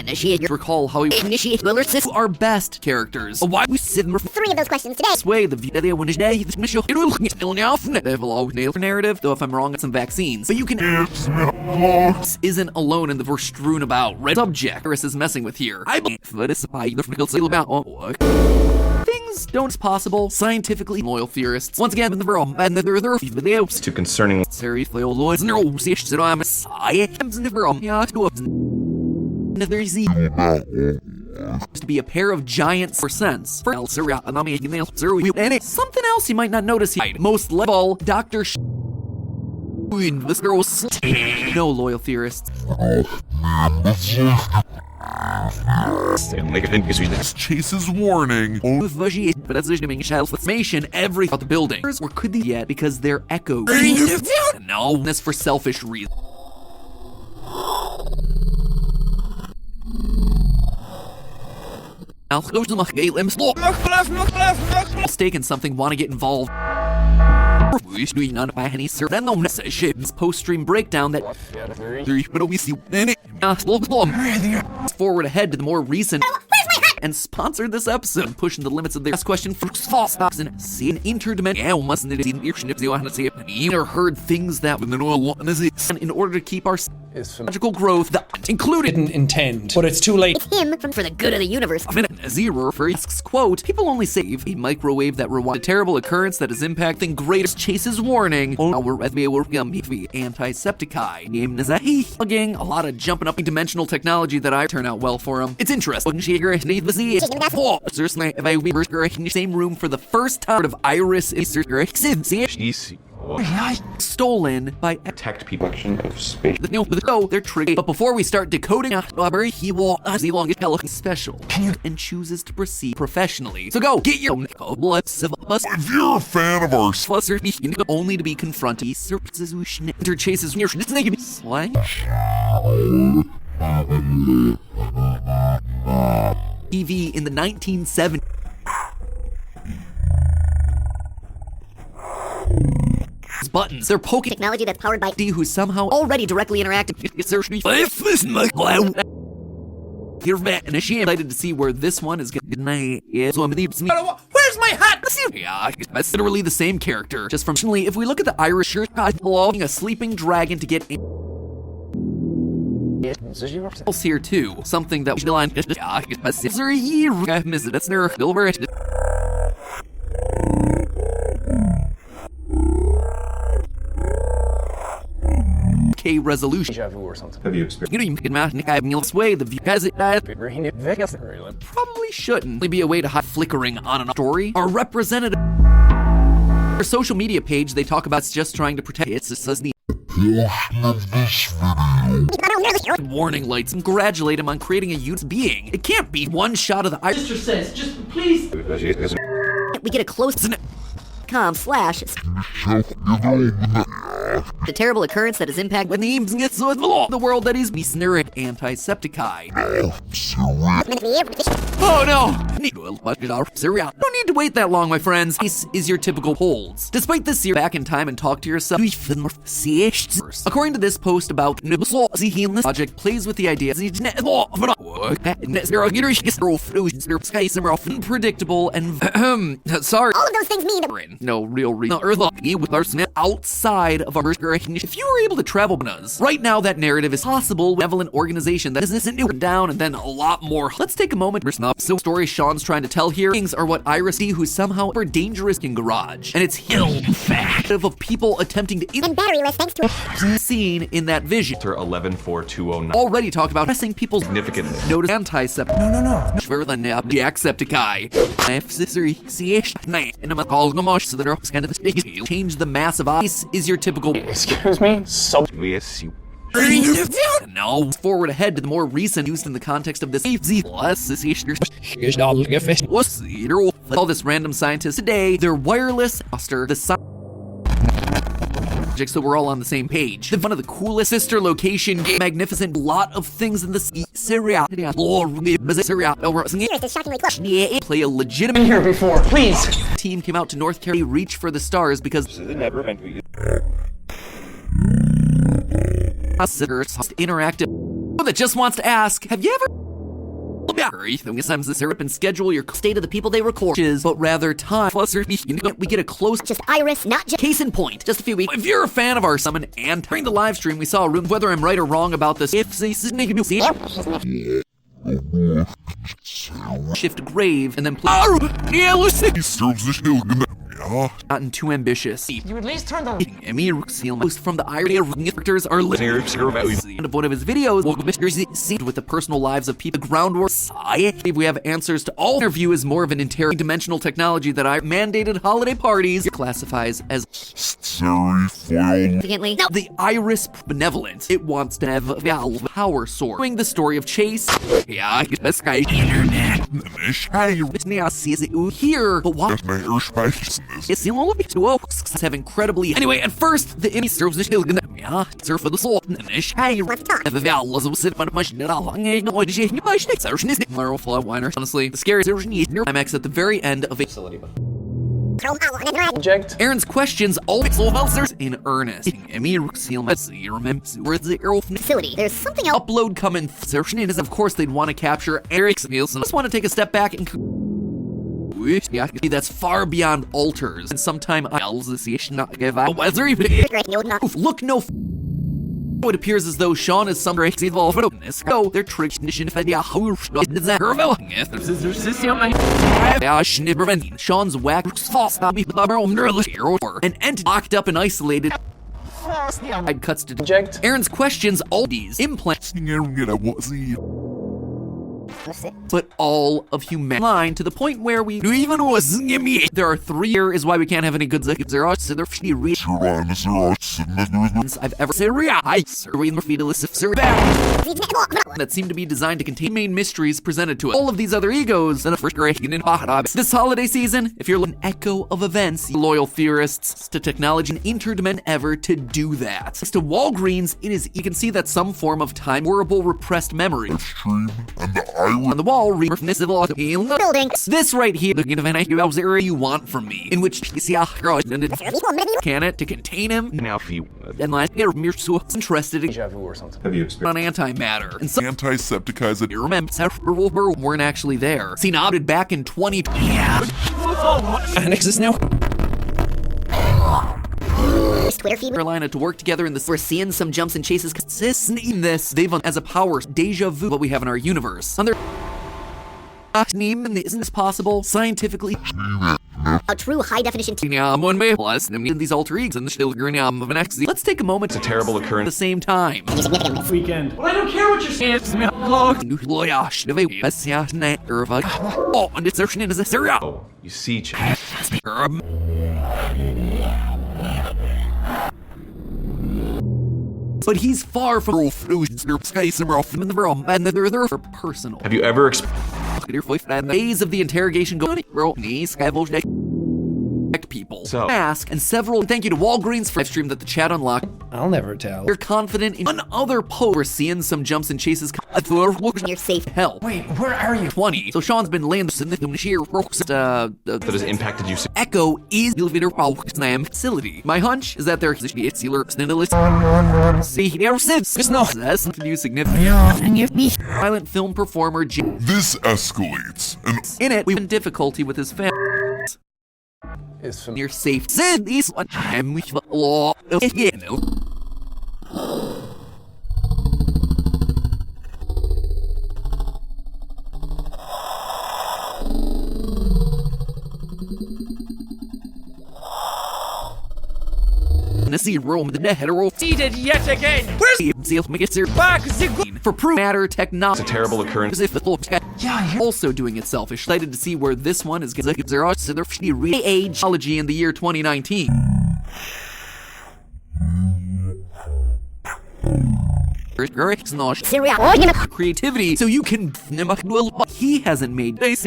Initiate. Recall how we Initiate alerts. our best characters. Why we sit in 3 of those questions today. way the video when day this mission narrative. Though if I'm wrong, it's some vaccines. But you can isn't alone in the verse strewn about. Red subject Iris is messing with here. I believe that is about things don't possible scientifically loyal theorists. Once again, in the realm and the videos to concerning seriously Lloyd's to be a pair of giants for sense. For something else you might not notice here. Most level, Dr. This girl was no loyal theorists. Chase's warning. But as information every thought the building. Or could they yet because they're echoes? No, that's for selfish reasons. Mistake in something, want to get involved. Post-stream breakdown that forward ahead to the more recent and sponsored this episode, pushing the limits of their last question for false and see an interdimensional heard things that in order to keep our magical growth that included Didn't intend, but it's too late. It's him for the good of the universe. Zero for asks, quote, people only save a microwave that rewinds a terrible occurrence that is impacting greatest Chase's warning. Our antisepticai. Named Nazahi. Plugging a lot of jumping up in dimensional technology that I turn out well for him. It's interesting. Same room for the first time of Iris stolen by Protect people. Of space. they're tricky. But before we start decoding he will special and chooses to proceed professionally. So go get your If you're a fan of our only to be confronted. Enter Chase's slang. TV in the 1970s. Buttons. They're poking Technology that's powered by who somehow already directly interacted. You're and she excited to see where this one is going. Where's my hat? Yeah, that's literally the same character. Just from if we look at the Irish shirt, allowing a sleeping dragon to get else here too. Something that that's their silver. Resolution. Have you experienced? You can sway the view as it probably shouldn't be a way to hide flickering on a story. Our representative, our social media page, they talk about just trying to protect it. Says the warning lights congratulate him on creating a youth being. It can't be one shot of the Irish. Sister says, just please. we get a close com/. The terrible occurrence that has impacted When the world that is Misneric antisepticai. Oh no! Don't need to wait that long, my friends. This is your typical holds. Despite this, you're back in time and talk to yourself. According to this post about the project plays with the idea unpredictable and sorry. All of those things mean No real reason. Earth with our outside of our if you were able to travel right now, that narrative is possible. Benevolent organization that isn't down and then a lot more. Let's take a moment. So story Sean's trying to tell here things are what Iris D, who's somehow super dangerous in garage, and it's hill fact of people attempting to and batteryless thanks to seen in that vision. 114209. Already talked about pressing people's Significantly. notice antiseptic. No. For the Jacksepticeye. Change the massive ice is your typical. Excuse me? So No. Forward ahead to the more recent used in the context of this. All this random scientist today, they're wireless. The so we're all on the same page. One of the coolest sister location game, magnificent lot of things in the Syria. Play a legitimate here before, please. team came out to North Carolina, reach for the stars because interactive that just wants to ask, have you ever sometimes the syrup and schedule your state of the people they record, but rather time plus we get a close just Iris, not just case in point. Just a few weeks. If you're a fan of our summon and during the live stream, we saw a room. Whether I'm right or wrong about this, if they shift grave and then play. Gotten too ambitious. You at least turn the Most from the irony of characters are end of one of his videos with the personal lives of people. Groundwork. We have answers to all. Interview is more of an interdimensional technology that I mandated holiday parties classifies as Sari foil. Significantly. No. The Iris Benevolent. It wants to have a Valve power source. Doing the story of Chase. Yeah, this guy internet. Nish, hey, It's now sees it here, but why? my Erschmeichers. It's the only two oaks have incredibly. Anyway, at first, the enemy serves the shield. Yeah, surf for the soul. Nish, hey, the Val was a sit on much net all. Honestly, the scariest climax at the very end of a facility. Object. Aaron's questions always answers in earnest. Facility. There's something else. Upload comment insertion is of course they'd want to capture Eric's Nielsen. Just want to take a step back and that's far beyond altars and sometime not give out. Look no. It appears as though Sean is some race involved in this. Go, they're tradition Sean's wax false an entity locked up and isolated. I'd cuts to Object. Aaron's questions all these implants but all of humankind to the point where we even was there are 3 here is why we can't have any good I've ever that seem to be designed to contain main mysteries presented to us. All of these other egos and a first grade this holiday season, if you're an echo of events, loyal theorists to technology and interdimension ever to do that. Next to Walgreens, it is you can see that some form of time horrible repressed memory. Stream and the island. On the wall, building. This right here, the area you want from me, in which you see can it to contain him. Now, if you And like you're so interested in Deja vu or something. have you experienced on antimatter, and some Antisepticize it. you remember several weren't actually there. Seen outed back in 2020. Yeah. Annexes now. Twitter feed. Carolina to work together in this. We're seeing some jumps and chases consistent in this. They've as a power deja vu what we have in our universe. On their isn't this possible scientifically? A true high definition. One way plus these alter egos and the still of an X. Let's take a moment a terrible at the occurrence? same time. Weekend. Well, I don't care what you're saying. It's me. Log. Oh, and it's in as a serial. Oh, you see, But he's far from and they're personal. have you ever Days of the interrogation go people. So- Ask and several thank you to Walgreens for live stream that the chat unlocked. I'll never tell. You're confident in one other post. We're seeing some jumps and chases. You're safe. Hell. Wait, where are you? 20. So Sean's been landing in the sheer that has impacted you? Echo is elevator facility. My hunch is that they're see here since It's not. that's new significant. Violent film performer This escalates. And in it we've been difficulty with his family. Is from Near safe. Said these one time we law. See Rome the hetero Seated yet again. where's the seal make it Back the good. for proof matter technology. It's a terrible occurrence. As if the whole also doing it selfish. Excited to see where this one is going to their age-ology in the year 2019. Creativity, so you can. He hasn't made. Doesn't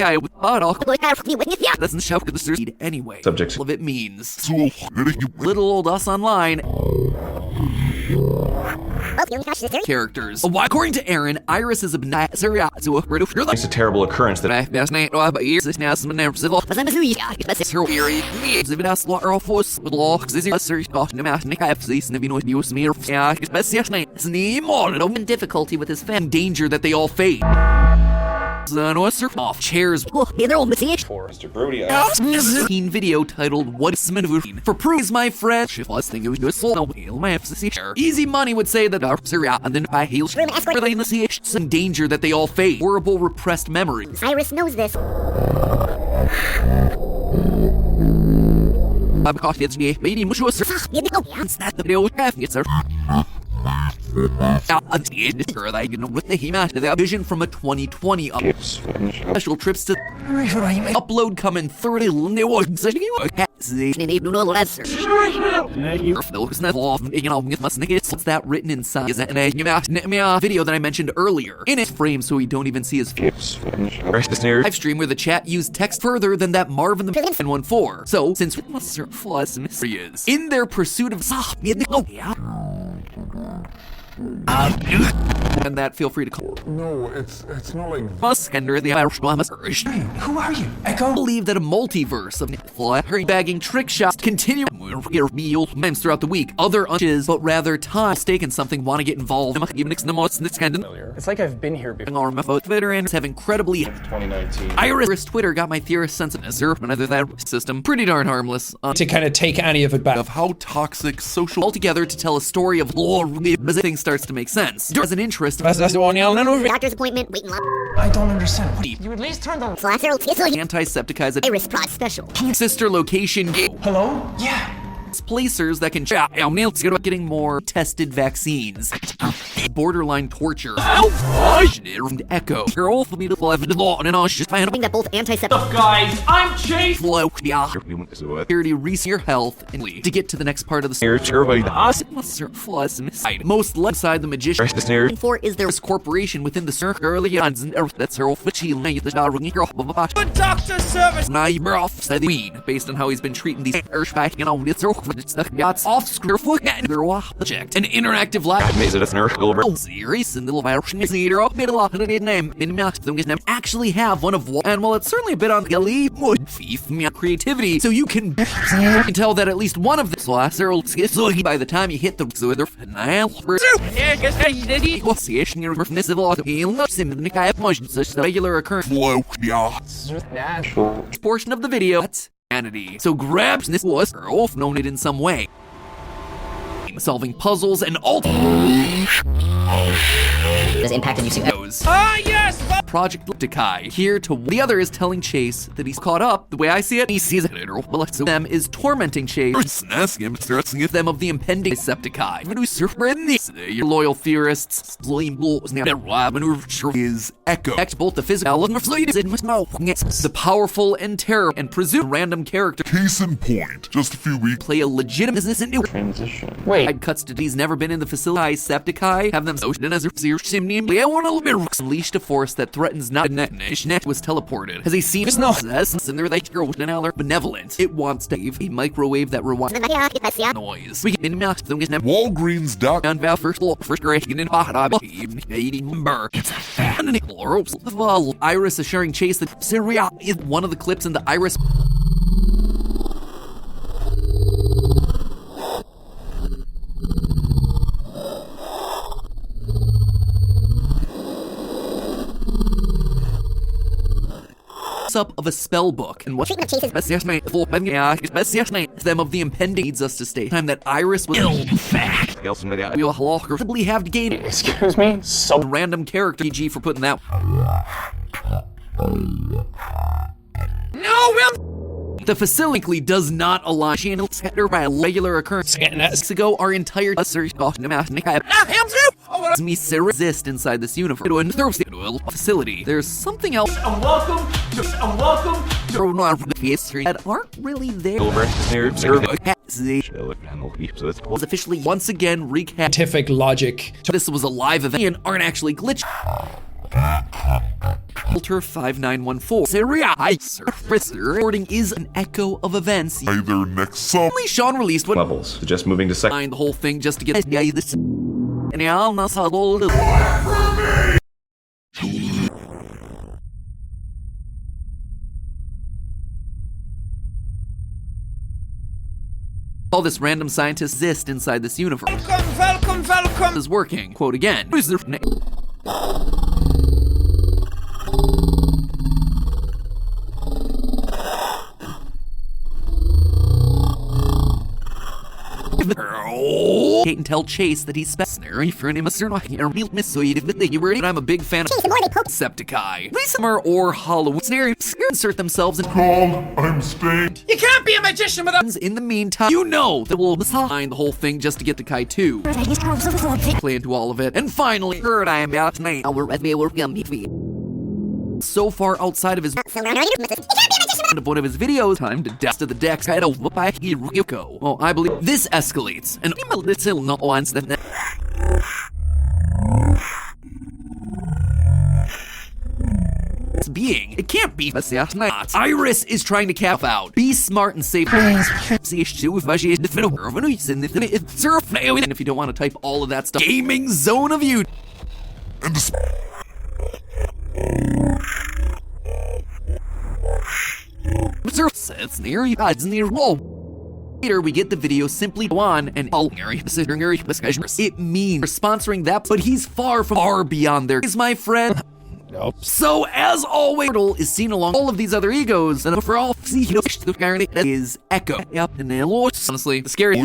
shout at the street anyway. Subjects. All of it means so little old us online. Oh, you gosh, this Characters. Why, according to Aaron, Iris is a It's a terrible occurrence that difficulty with his fan danger that they all face. Off chairs. Mr. Brody. Teen video titled What is Maneuver for Proof is my friend. Easy money would say that and then I heal some danger that they all face. Horrible repressed memories. Iris knows this. Vision from a 2020 special trips to upload coming 30 See, Need no lesser. those not law, you know, it must it's that written inside. Is that a video that I mentioned earlier? In its frame, so we don't even see his live stream where the chat used text further than that Marvin the 914. So, since Mr. Floss and mystery is in their pursuit of and that feel free to call. No, it's not like Musk enter the Irish Blamos. Who are you? Echo? I believe that a multiverse of fly bagging trick shots continue memes throughout the week. Other unches, but rather time mistaken something want to get involved. It's like I've been here before. Veterans have incredibly 2019. Iris Twitter got my theorist sense of another that system pretty darn harmless. To kind of take any of it back. of how toxic social Altogether to tell a story of lore as thing starts to make sense. As an interest That's the one y'all know. Doctor's appointment, waiting line. I don't understand. You at least turn the Slasher, anti-septicize Iris Prod Special. sister location Hello? Yeah. placers that can getting more tested vaccines. Borderline torture. Echo. Girl for me to live in the law and I just I think that both antiseptic guys. I'm Chase. flow. Security research your health and lead. To get to the next part of the story. Most left side the magician. for is there This corporation within the circle early on that's her official name. The Doctor service. said the Queen, based on how he's been treating these back, you know, it's off screw project. An interactive live series and little name actually have one of and well, it's certainly a bit on the creativity, so you can tell that at least one of the by the time you hit the regular occurrence flow. Yeah. portion of the video. That's humanity. So grabs this was known it in some way. Solving puzzles and all does impact you see those. Yes. Project Dekai. Here to the other is telling Chase that he's caught up. The way I see it, he sees it. So them is tormenting Chase. Them of the impending Septicai. Your loyal theorists. Is Echo. Act both the physical the powerful and terror and presume random character Case in point. Just a few weeks. play a legitimate business into Wait. Cuts to he's never been in the facility. Septicai have them as unleashed a force that threatens not net was teleported. Has he seen his nonsense? And there they grow now they're benevolent. It wants Dave a microwave that rewinds noise. We can Walgreens doc. on Val first in Iris assuring Chase that Syria is one of the clips in the Iris. Up of a spell book and what them of the impending needs us to stay time that Iris was ill fact we'll probably have to gain Excuse me? So a random character PG for putting that the facility does not align channels by a regular occurrence. Weeks ago, our entire resist inside this universe. Facility. There's something else. And welcome to history that aren't really there. Was officially once again recap. scientific logic. This was a live event and aren't actually glitch. Filter 5914. Syria surface recording is an echo of events. Either next summer. Only Sean released what Levels. Just moving to second. behind the whole thing just to get this. And yeah, that's how all this random scientists exist inside this universe. welcome. Is working. Quote again. Who's their name? Kate and tell Chase that he's snary for an I'm a big fan of Septicai. Summer or Halloween snare insert themselves in I'm staying. You can't be a magician without. in the meantime, you know that we'll behind the whole thing just to get to Kai 2. Play into all of it. And finally, heard I am out tonight. So far outside of his So now you can't be a magician end of one of his videos, time to dust to the decks title by Hiroyuko. Well, I believe this escalates, and little not once that being. It can't be not. Iris is trying to cap out. Be smart and save. And if you don't want to type all of that stuff, gaming zone of you. And It's near you. It's near wall. Later, we get the video simply go on and all it means we're sponsoring that, but he's far beyond there. Is my friend. Nope. So, as always, Turtle is seen along all of these other egos, and for all is Echo. Yep, and honestly, the scary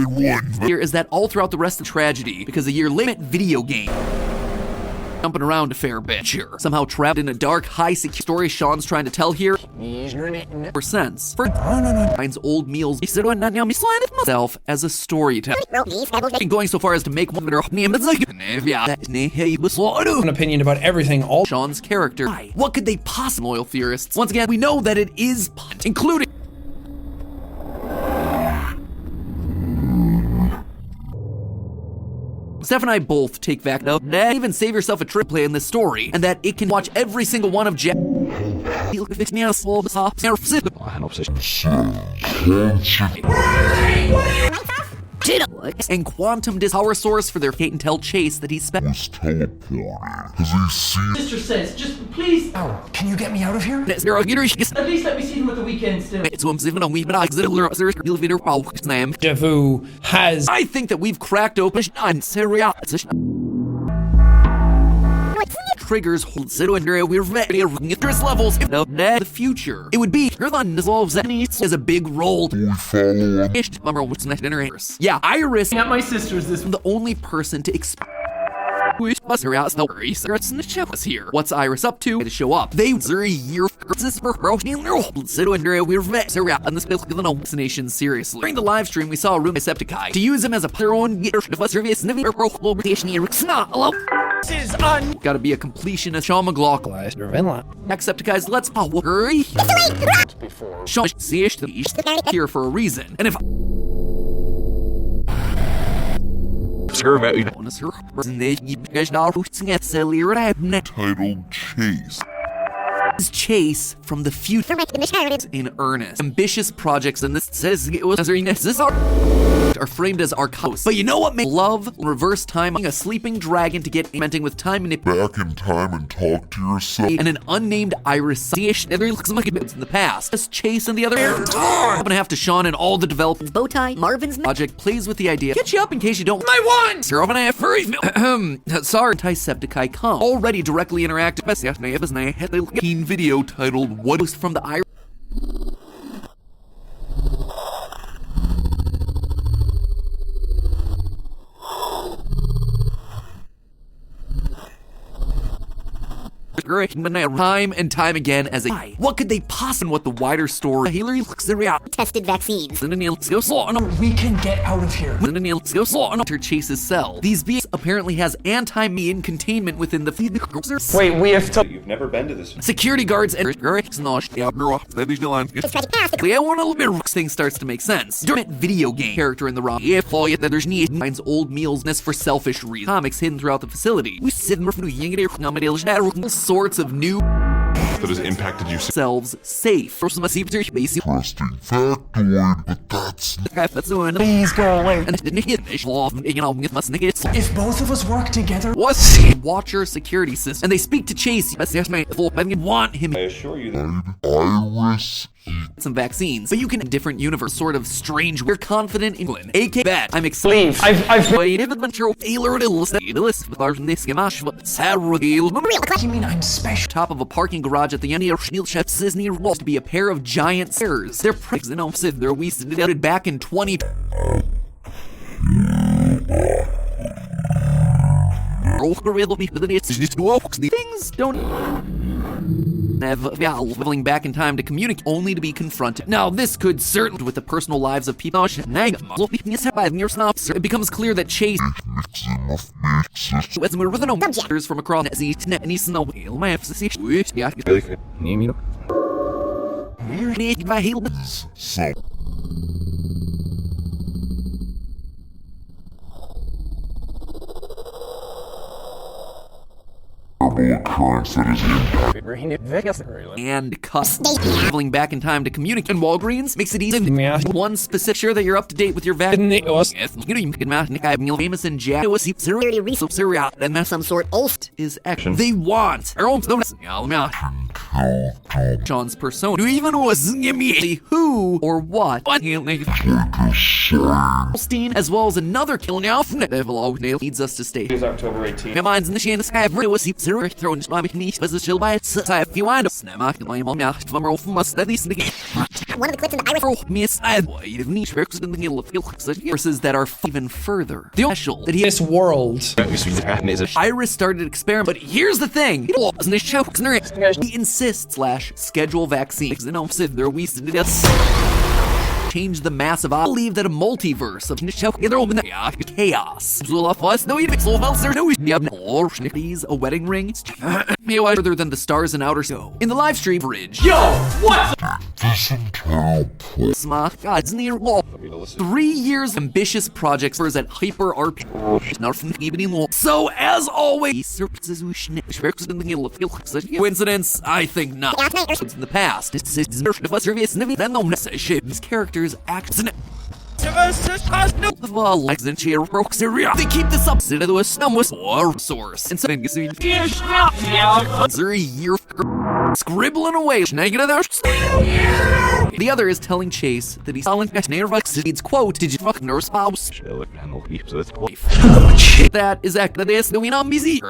here is that all throughout the rest of tragedy, because a year late video game. Jumping around a fair bit here. Somehow trapped in a dark, high-security story Sean's trying to tell here. For sense. For finds old meals. He said, myself as a storyteller. And going so far as to make one of an opinion about everything, all Sean's character. What could they possibly loyal theorists? Once again, we know that it is including Steph and I both take back now. Even save yourself a trip play in this story, and that it can watch every single one of Jack. And quantum power source for their Kate and Tell chase that he spent. was teleporting because he sees. Sister says, just please. Oh, can you get me out of here? At least let me see him at the weekend still. Devu has. I think that we've cracked open triggers we're levels in the future. It would be dissolves as a big role. We follow him. Yeah, Iris At my sister's this the only person to explain. Here. What's Iris up to? To show up. They are a year vaccination seriously. During the live stream, we saw a room Decepticai to use him as a player on Gotta be a completionist. Sean McLaughlin. Decepticais, let's hurry. Sean here for a reason. And if Titled Chase. His chase from the future in earnest. Ambitious projects, and this says it was are framed as arcos. But you know what makes love reverse time a sleeping dragon to get inventing with time manipulation Back in time and talk to yourself. and an unnamed Iris in the past. This Chase and the other I'm gonna have to Sean and all the developers. Bowtie, Marvin's Project plays with the idea. Get you up in case you don't. My one! Sir, I have furry. Sorry, Decepticai come. Already directly interactive. Video titled What Was from the Iris. Time and time again as a what could they possibly what the wider story tested vaccines. We can get out of here. Chases cell. These beings apparently has anti-mean containment within the Wait, we have to. You've never been to this. security guards and thing starts to make sense. During video game character in the wrong finds old meals for selfish reasons. Comics hidden throughout the facility. We sit sorts of new That has impacted you. selves safe. Interesting factoid, but that's Please go away. If both of us work together. What's Watcher security system? And they speak to Chase. Want him I assure you that Iris. some vaccines, but you can different universe, sort of strange. We're confident England. AK bet. I'm excited. Leave. I've. You mean I'm special? Top of a parking garage at the end of Chef Disney walls to be a pair of giant stairs. They're pricks and they're we submitted back in 20. Things don't have traveling back in time to communicate, only to be confronted. Now, this could certainly with the personal lives of people. It becomes clear that Chase from across We're need my heel. So, occurrence that is And traveling back in time to communicate in Walgreens makes it easy. One specific sure that you're up to date with your vaccine. Famous in Jack was Security resource and that's some sort of is action. They want our own Sean's persona. Who even was immediately who or what? Stein, as well as another killing off leads us to state. It's October 18th. My mind's in the chain of sky, was zero thrown to my knees, was a chill by its side. If you wind up, snap, my mom, from her from us, at least the one of the clips in the iris. Oh, miss, I have niche works in the middle of verses that are even further. The special that he This world. Iris started experiment, but here's the thing. He insists schedule vaccines. And I'm sitting there, we change the massive. I believe that a multiverse of chaos. These a wedding ring. Further than the stars in outer space. In the live stream bridge. Yo, what? God's near wall. 3 years ambitious projects at Hyper RP. So as always, coincidence? I think not. In the past, these characters act. They keep this up to a source. And so scribbling away. The other is telling Chase that he's calling needs quote, did you fuck your spouse? That is that is doing on busy.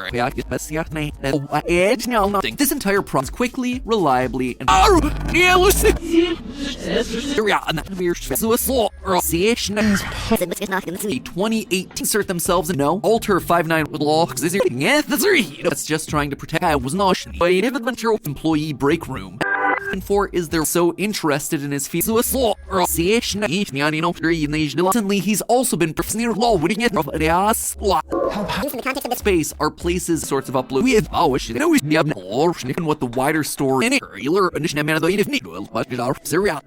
This entire process quickly, reliably, and 2018 insert themselves in alter 5-9 with law. That's just trying to protect. I was not adventure employee break room. And 4 is they're so interested in his feet. Recently, he's also been near law. In the context of the space are places sorts of upload with and what the wider story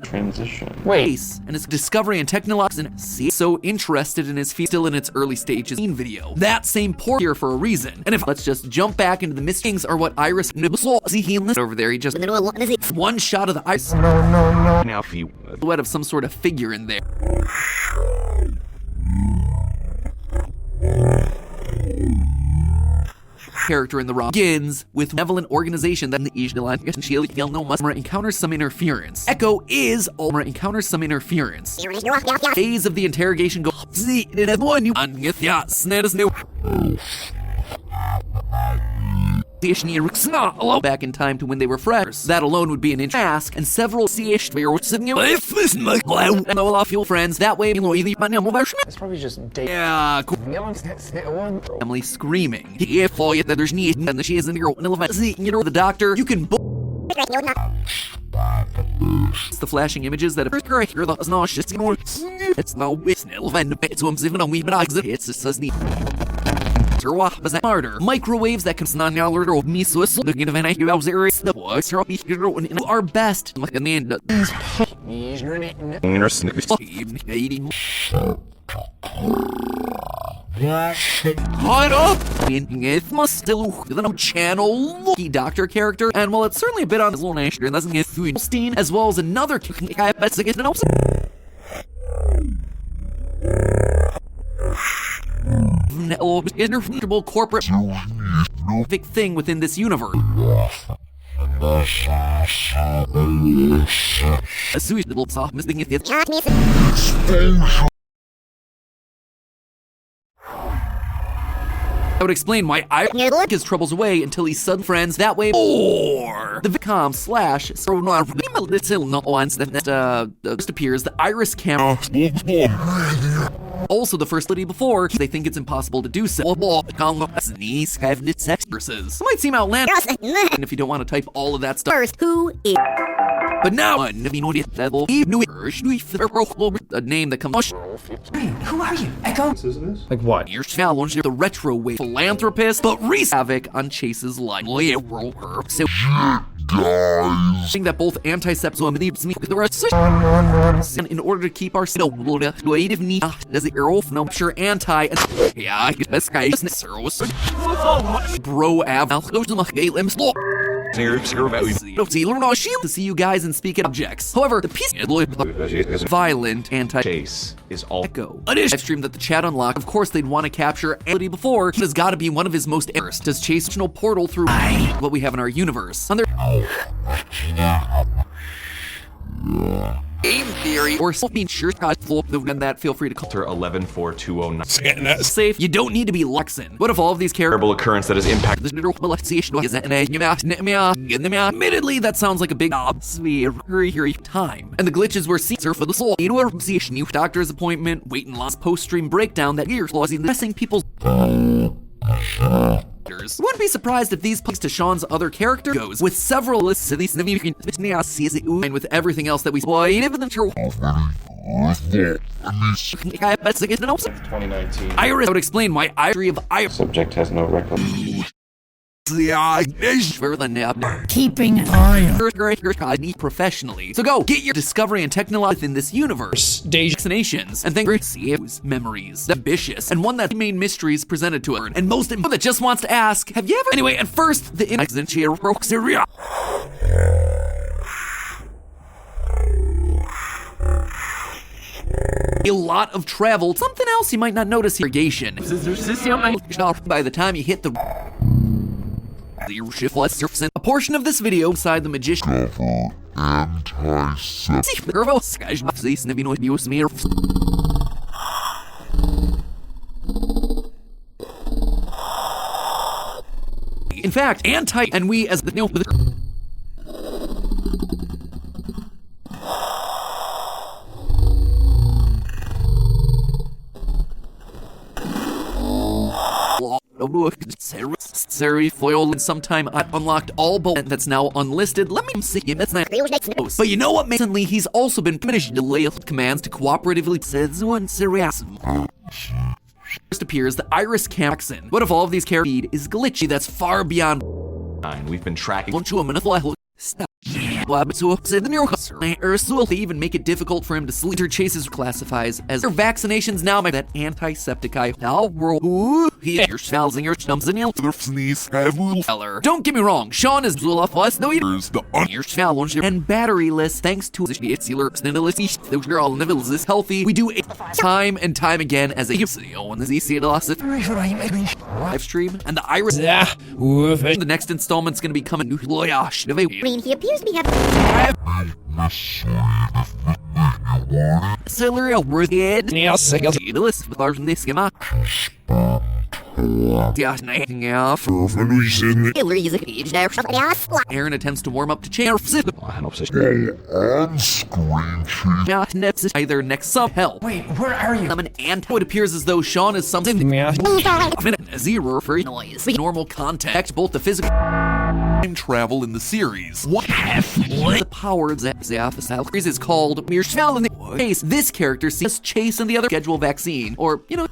Transition. Wait. And his discovery and technology and so interested in his feet still in its early stages video. That same port here for a reason. And if let's just jump back into the mistakes are what Iris over there. He just one shot of the ice. no. Now if you Silhouette of some sort of figure in there. Character in the ROM begins with benevolent organization that the encounters some interference. Echo is Ulmer encounters some interference. Days of the interrogation go back in time to when they were fresh. That alone would be an task, and several friends. That way, It's probably just date. yeah, Emily screaming. The doctor, you can it's the flashing images that it's martyr. Microwaves that can our best. Hold up! It must still channel doctor character, and while it's certainly a bit on his little nation, doesn't get Stein, as well as another interchangeable corporate big thing within this universe. A sweet little soft missing it. I would explain why I his troubles away until he's sudden friends that way. Or the Vicom slash so not once that just appears the Iris camera. Also, the first lady before they think it's impossible to do so. It might seem outlandish, and if you don't want to type all of that stuff. First, who is? But now, a name that comes. Who are you? Echo? like what? You're challenged the retro wave philanthropist, but wreaks havoc on Chase's life. So guys. Saying that both antisepsis and the rest and in order to keep our creative need as the Earth no sure anti yeah this guy is bro av to see you guys and speak at objects. However, the piece violent anti Chase is all echo. A live stream that the chat unlocked. Of course, they'd want to capture ability before. It has got to be one of his most errors. Does Chase portal through what we have in our universe? On their game theory or something sure and that feel free to call 114209. safe. You don't need to be Luxon. What if all of these characters Terrible occurrence that has impacted admittedly, that sounds like a big time. And the glitches we're seeing are for the soul. New doctor's appointment, wait and lost post-stream breakdown that years losing messing people's wouldn't be surprised if these plays to Sean's other character goes with several lists of these and with everything else that we 2019. Iris would explain why Ivory of Iris Subject has no record. Keeping an eye on professionally. So go get your discovery and technology within this universe. Vaccinations and then memories, ambitious, and one that main mysteries presented to her. And most important that just wants to ask, have you ever anyway? And first, the accident a lot of travel. Something else you might not notice here. Irrigation. By the time you hit the a portion of this video inside the magician in fact, and we as the Seri foiled and sometime I unlocked all but that's now unlisted. Let me see that's not but you know what recently he's also been finished delay commands to cooperatively says one serious first appears the Iris Caxon. What if all of these characters is glitchy that's far beyond We've been tracking stop. They even make it difficult for him to sleep. Chases classifies as their vaccinations now make that antiseptic eye. Your smells and your stumps and don't get me wrong, Sean is us no your smell and batteryless thanks to this healthy. We do it time and time again as a on the live stream and the Iris the next installment's gonna be coming new Green, he appears to be having Celery worthy the list with ours in this schema. Aaron attempts to warm up to chair. Either next sub help. Wait, where are you? I'm an ant. It appears as though Sean is something zero for noise. Normal contact, both the physical Time travel in the series. What the power of the office is called Mirshval in the case. This character sees Chase and the other schedule vaccine, or you know.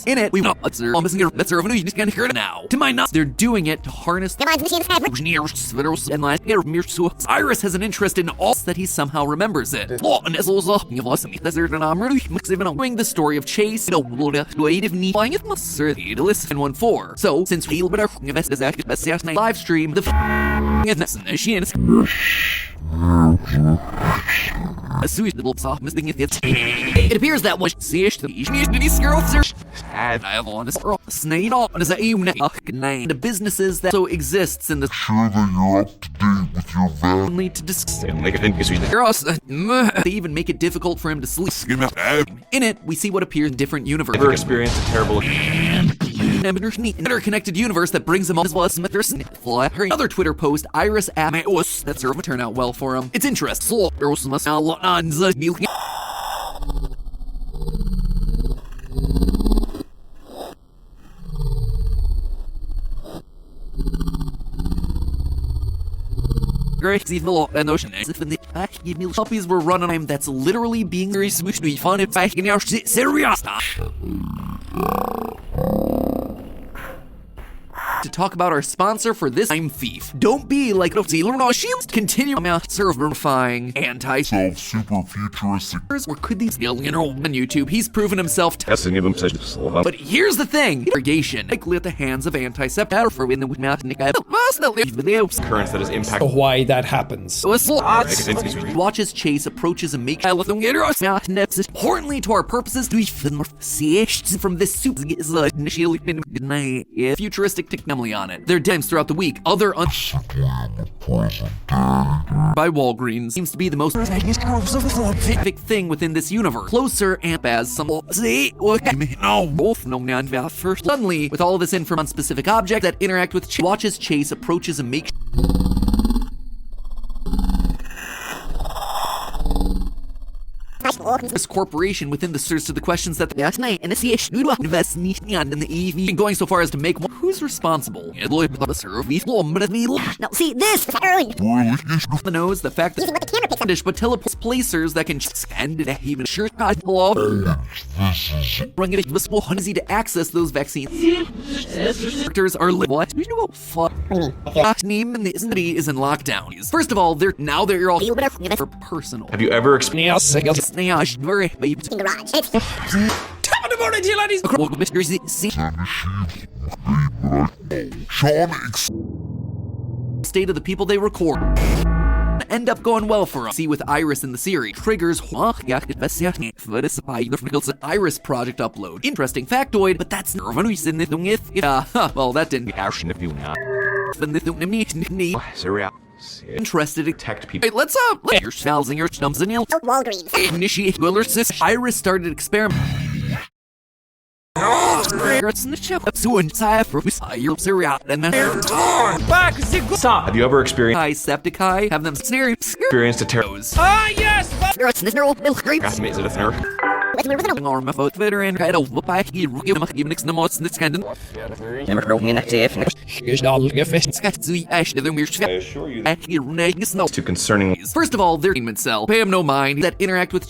In it, we know let's hear you just gonna hear it now. To my knowledge, they're doing it to harness the Iris has an interest in all that he somehow remembers it. Doing the story of Chase, and 1-4. So, since we live live stream, the it appears that one the businesses that so exists in the only to they even make it difficult for him to sleep. In it, we see what appears in different universes. Experience a terrible interconnected universe that brings him all as well as her other Twitter post, Iris Amaeus, that serve turn out well for him. It's interesting. crazy the law and ocean as if in the puppies were running time that's literally being very smooshly fun if I can serious. To talk about our sponsor for this time, Thief. Don't be like the Sailor Shields. Continue serverifying super futuristic. Or could these alien on YouTube? He's proven himself. But here's the thing: irrigation, likely at the hands of antiseptic for in the currents that is impacted. Why that happens. Watches Chase approaches and makes importantly to our purposes from this super futuristic technology on it. There are demos throughout the week. Other by Walgreens seems to be the most specific thing within this universe. Closer and as some both known first. Suddenly, with all of this info on specific objects that interact with watches Chase approaches and makes this corporation within the search to the questions that the going so far as to make one who's responsible. Now see this. The nose, the fact that but teleports placers that can scan it even sure bring it easy to access those vaccines. Characters are what? Name in the city is in lockdown. First of all, they're all for personal. Have you ever experienced state of the people they record end up going well for us. See with Iris in the series triggers Iris project upload. Interesting factoid, but that's well, that didn't interested detect people. Hey, let's your smells and your stumps and your Walgreens. Initiate Iris started experiment. Have you ever experienced Septicai? Have them experienced a terror? Ah, yes! Is it a terror? Arm of Twitter and head of by even next the most in this kind of too concerning. First of all, their payment cell. Pay him no mind that interact with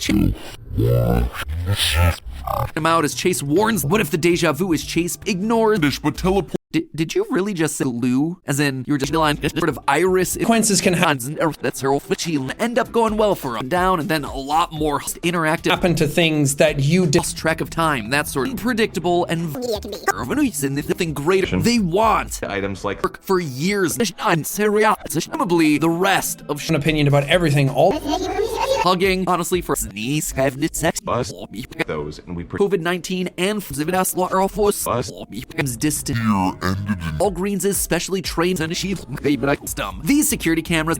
him out as Chase warns. What if the deja vu is Chase ignored? But teleport. Did you really just say Lou? As in, you were just on sort of Iris. Consequences can happen. That's her end up going well for him. Down and then a lot more interactive. Happen to things that you lost track of time. That sort of unpredictable and nothing greater. They want items like for years. Presumably the rest of an opinion about everything. All hugging, honestly, for sneeze, have the sex, those, and we COVID-19 and becomes distant. Walgreens is specially trained and these security cameras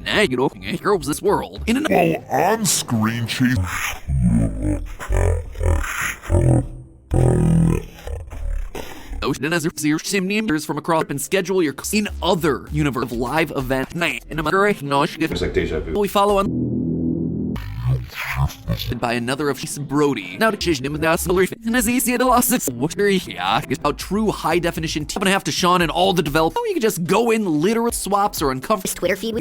heroes this world. In an on-screen Chase. As your members from across and schedule your in other universe live event night in it's like deja vu. We follow on by another of Brody. Now and as easy to lost how true high definition I'm gonna have to Sean and all the developers. You can just go in literal swaps or uncomfortable Twitter feed.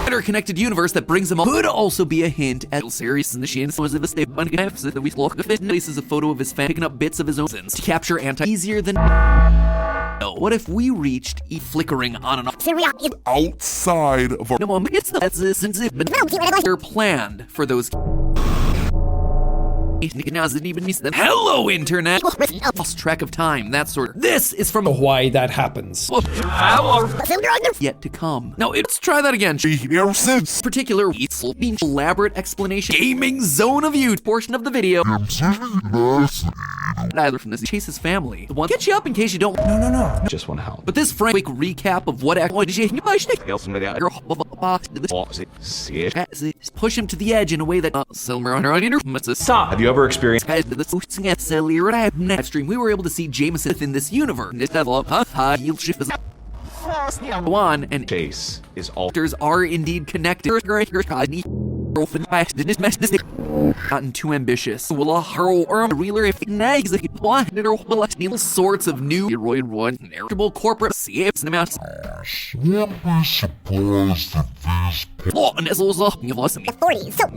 Interconnected universe that brings them all could also be a hint at series in the Shane was of a state that we look at places a photo of his fan picking up bits of his own sins to capture easier than what if we reached flickering on and off outside of our they're planned for those. Hello, internet! Lost track of time, that sort of. This is from why that happens. Yet to come. Now, let's try that again. Particular elaborate explanation. Gaming zone of you portion of the video. Neither from this Chase's family. The one get you up in case you don't. No. Just want to help. But this quick recap of what push him to the edge in a way that Stop. Have you ever experienced live stream? We were able to see Jameson in this universe. One and Chase is all are indeed connected. Gotten too ambitious. Will a hurl or a reeler if it nags a one will sorts of new roid one narrable corporate CFs and amounts. And as was up, you lost me. The 40s, so.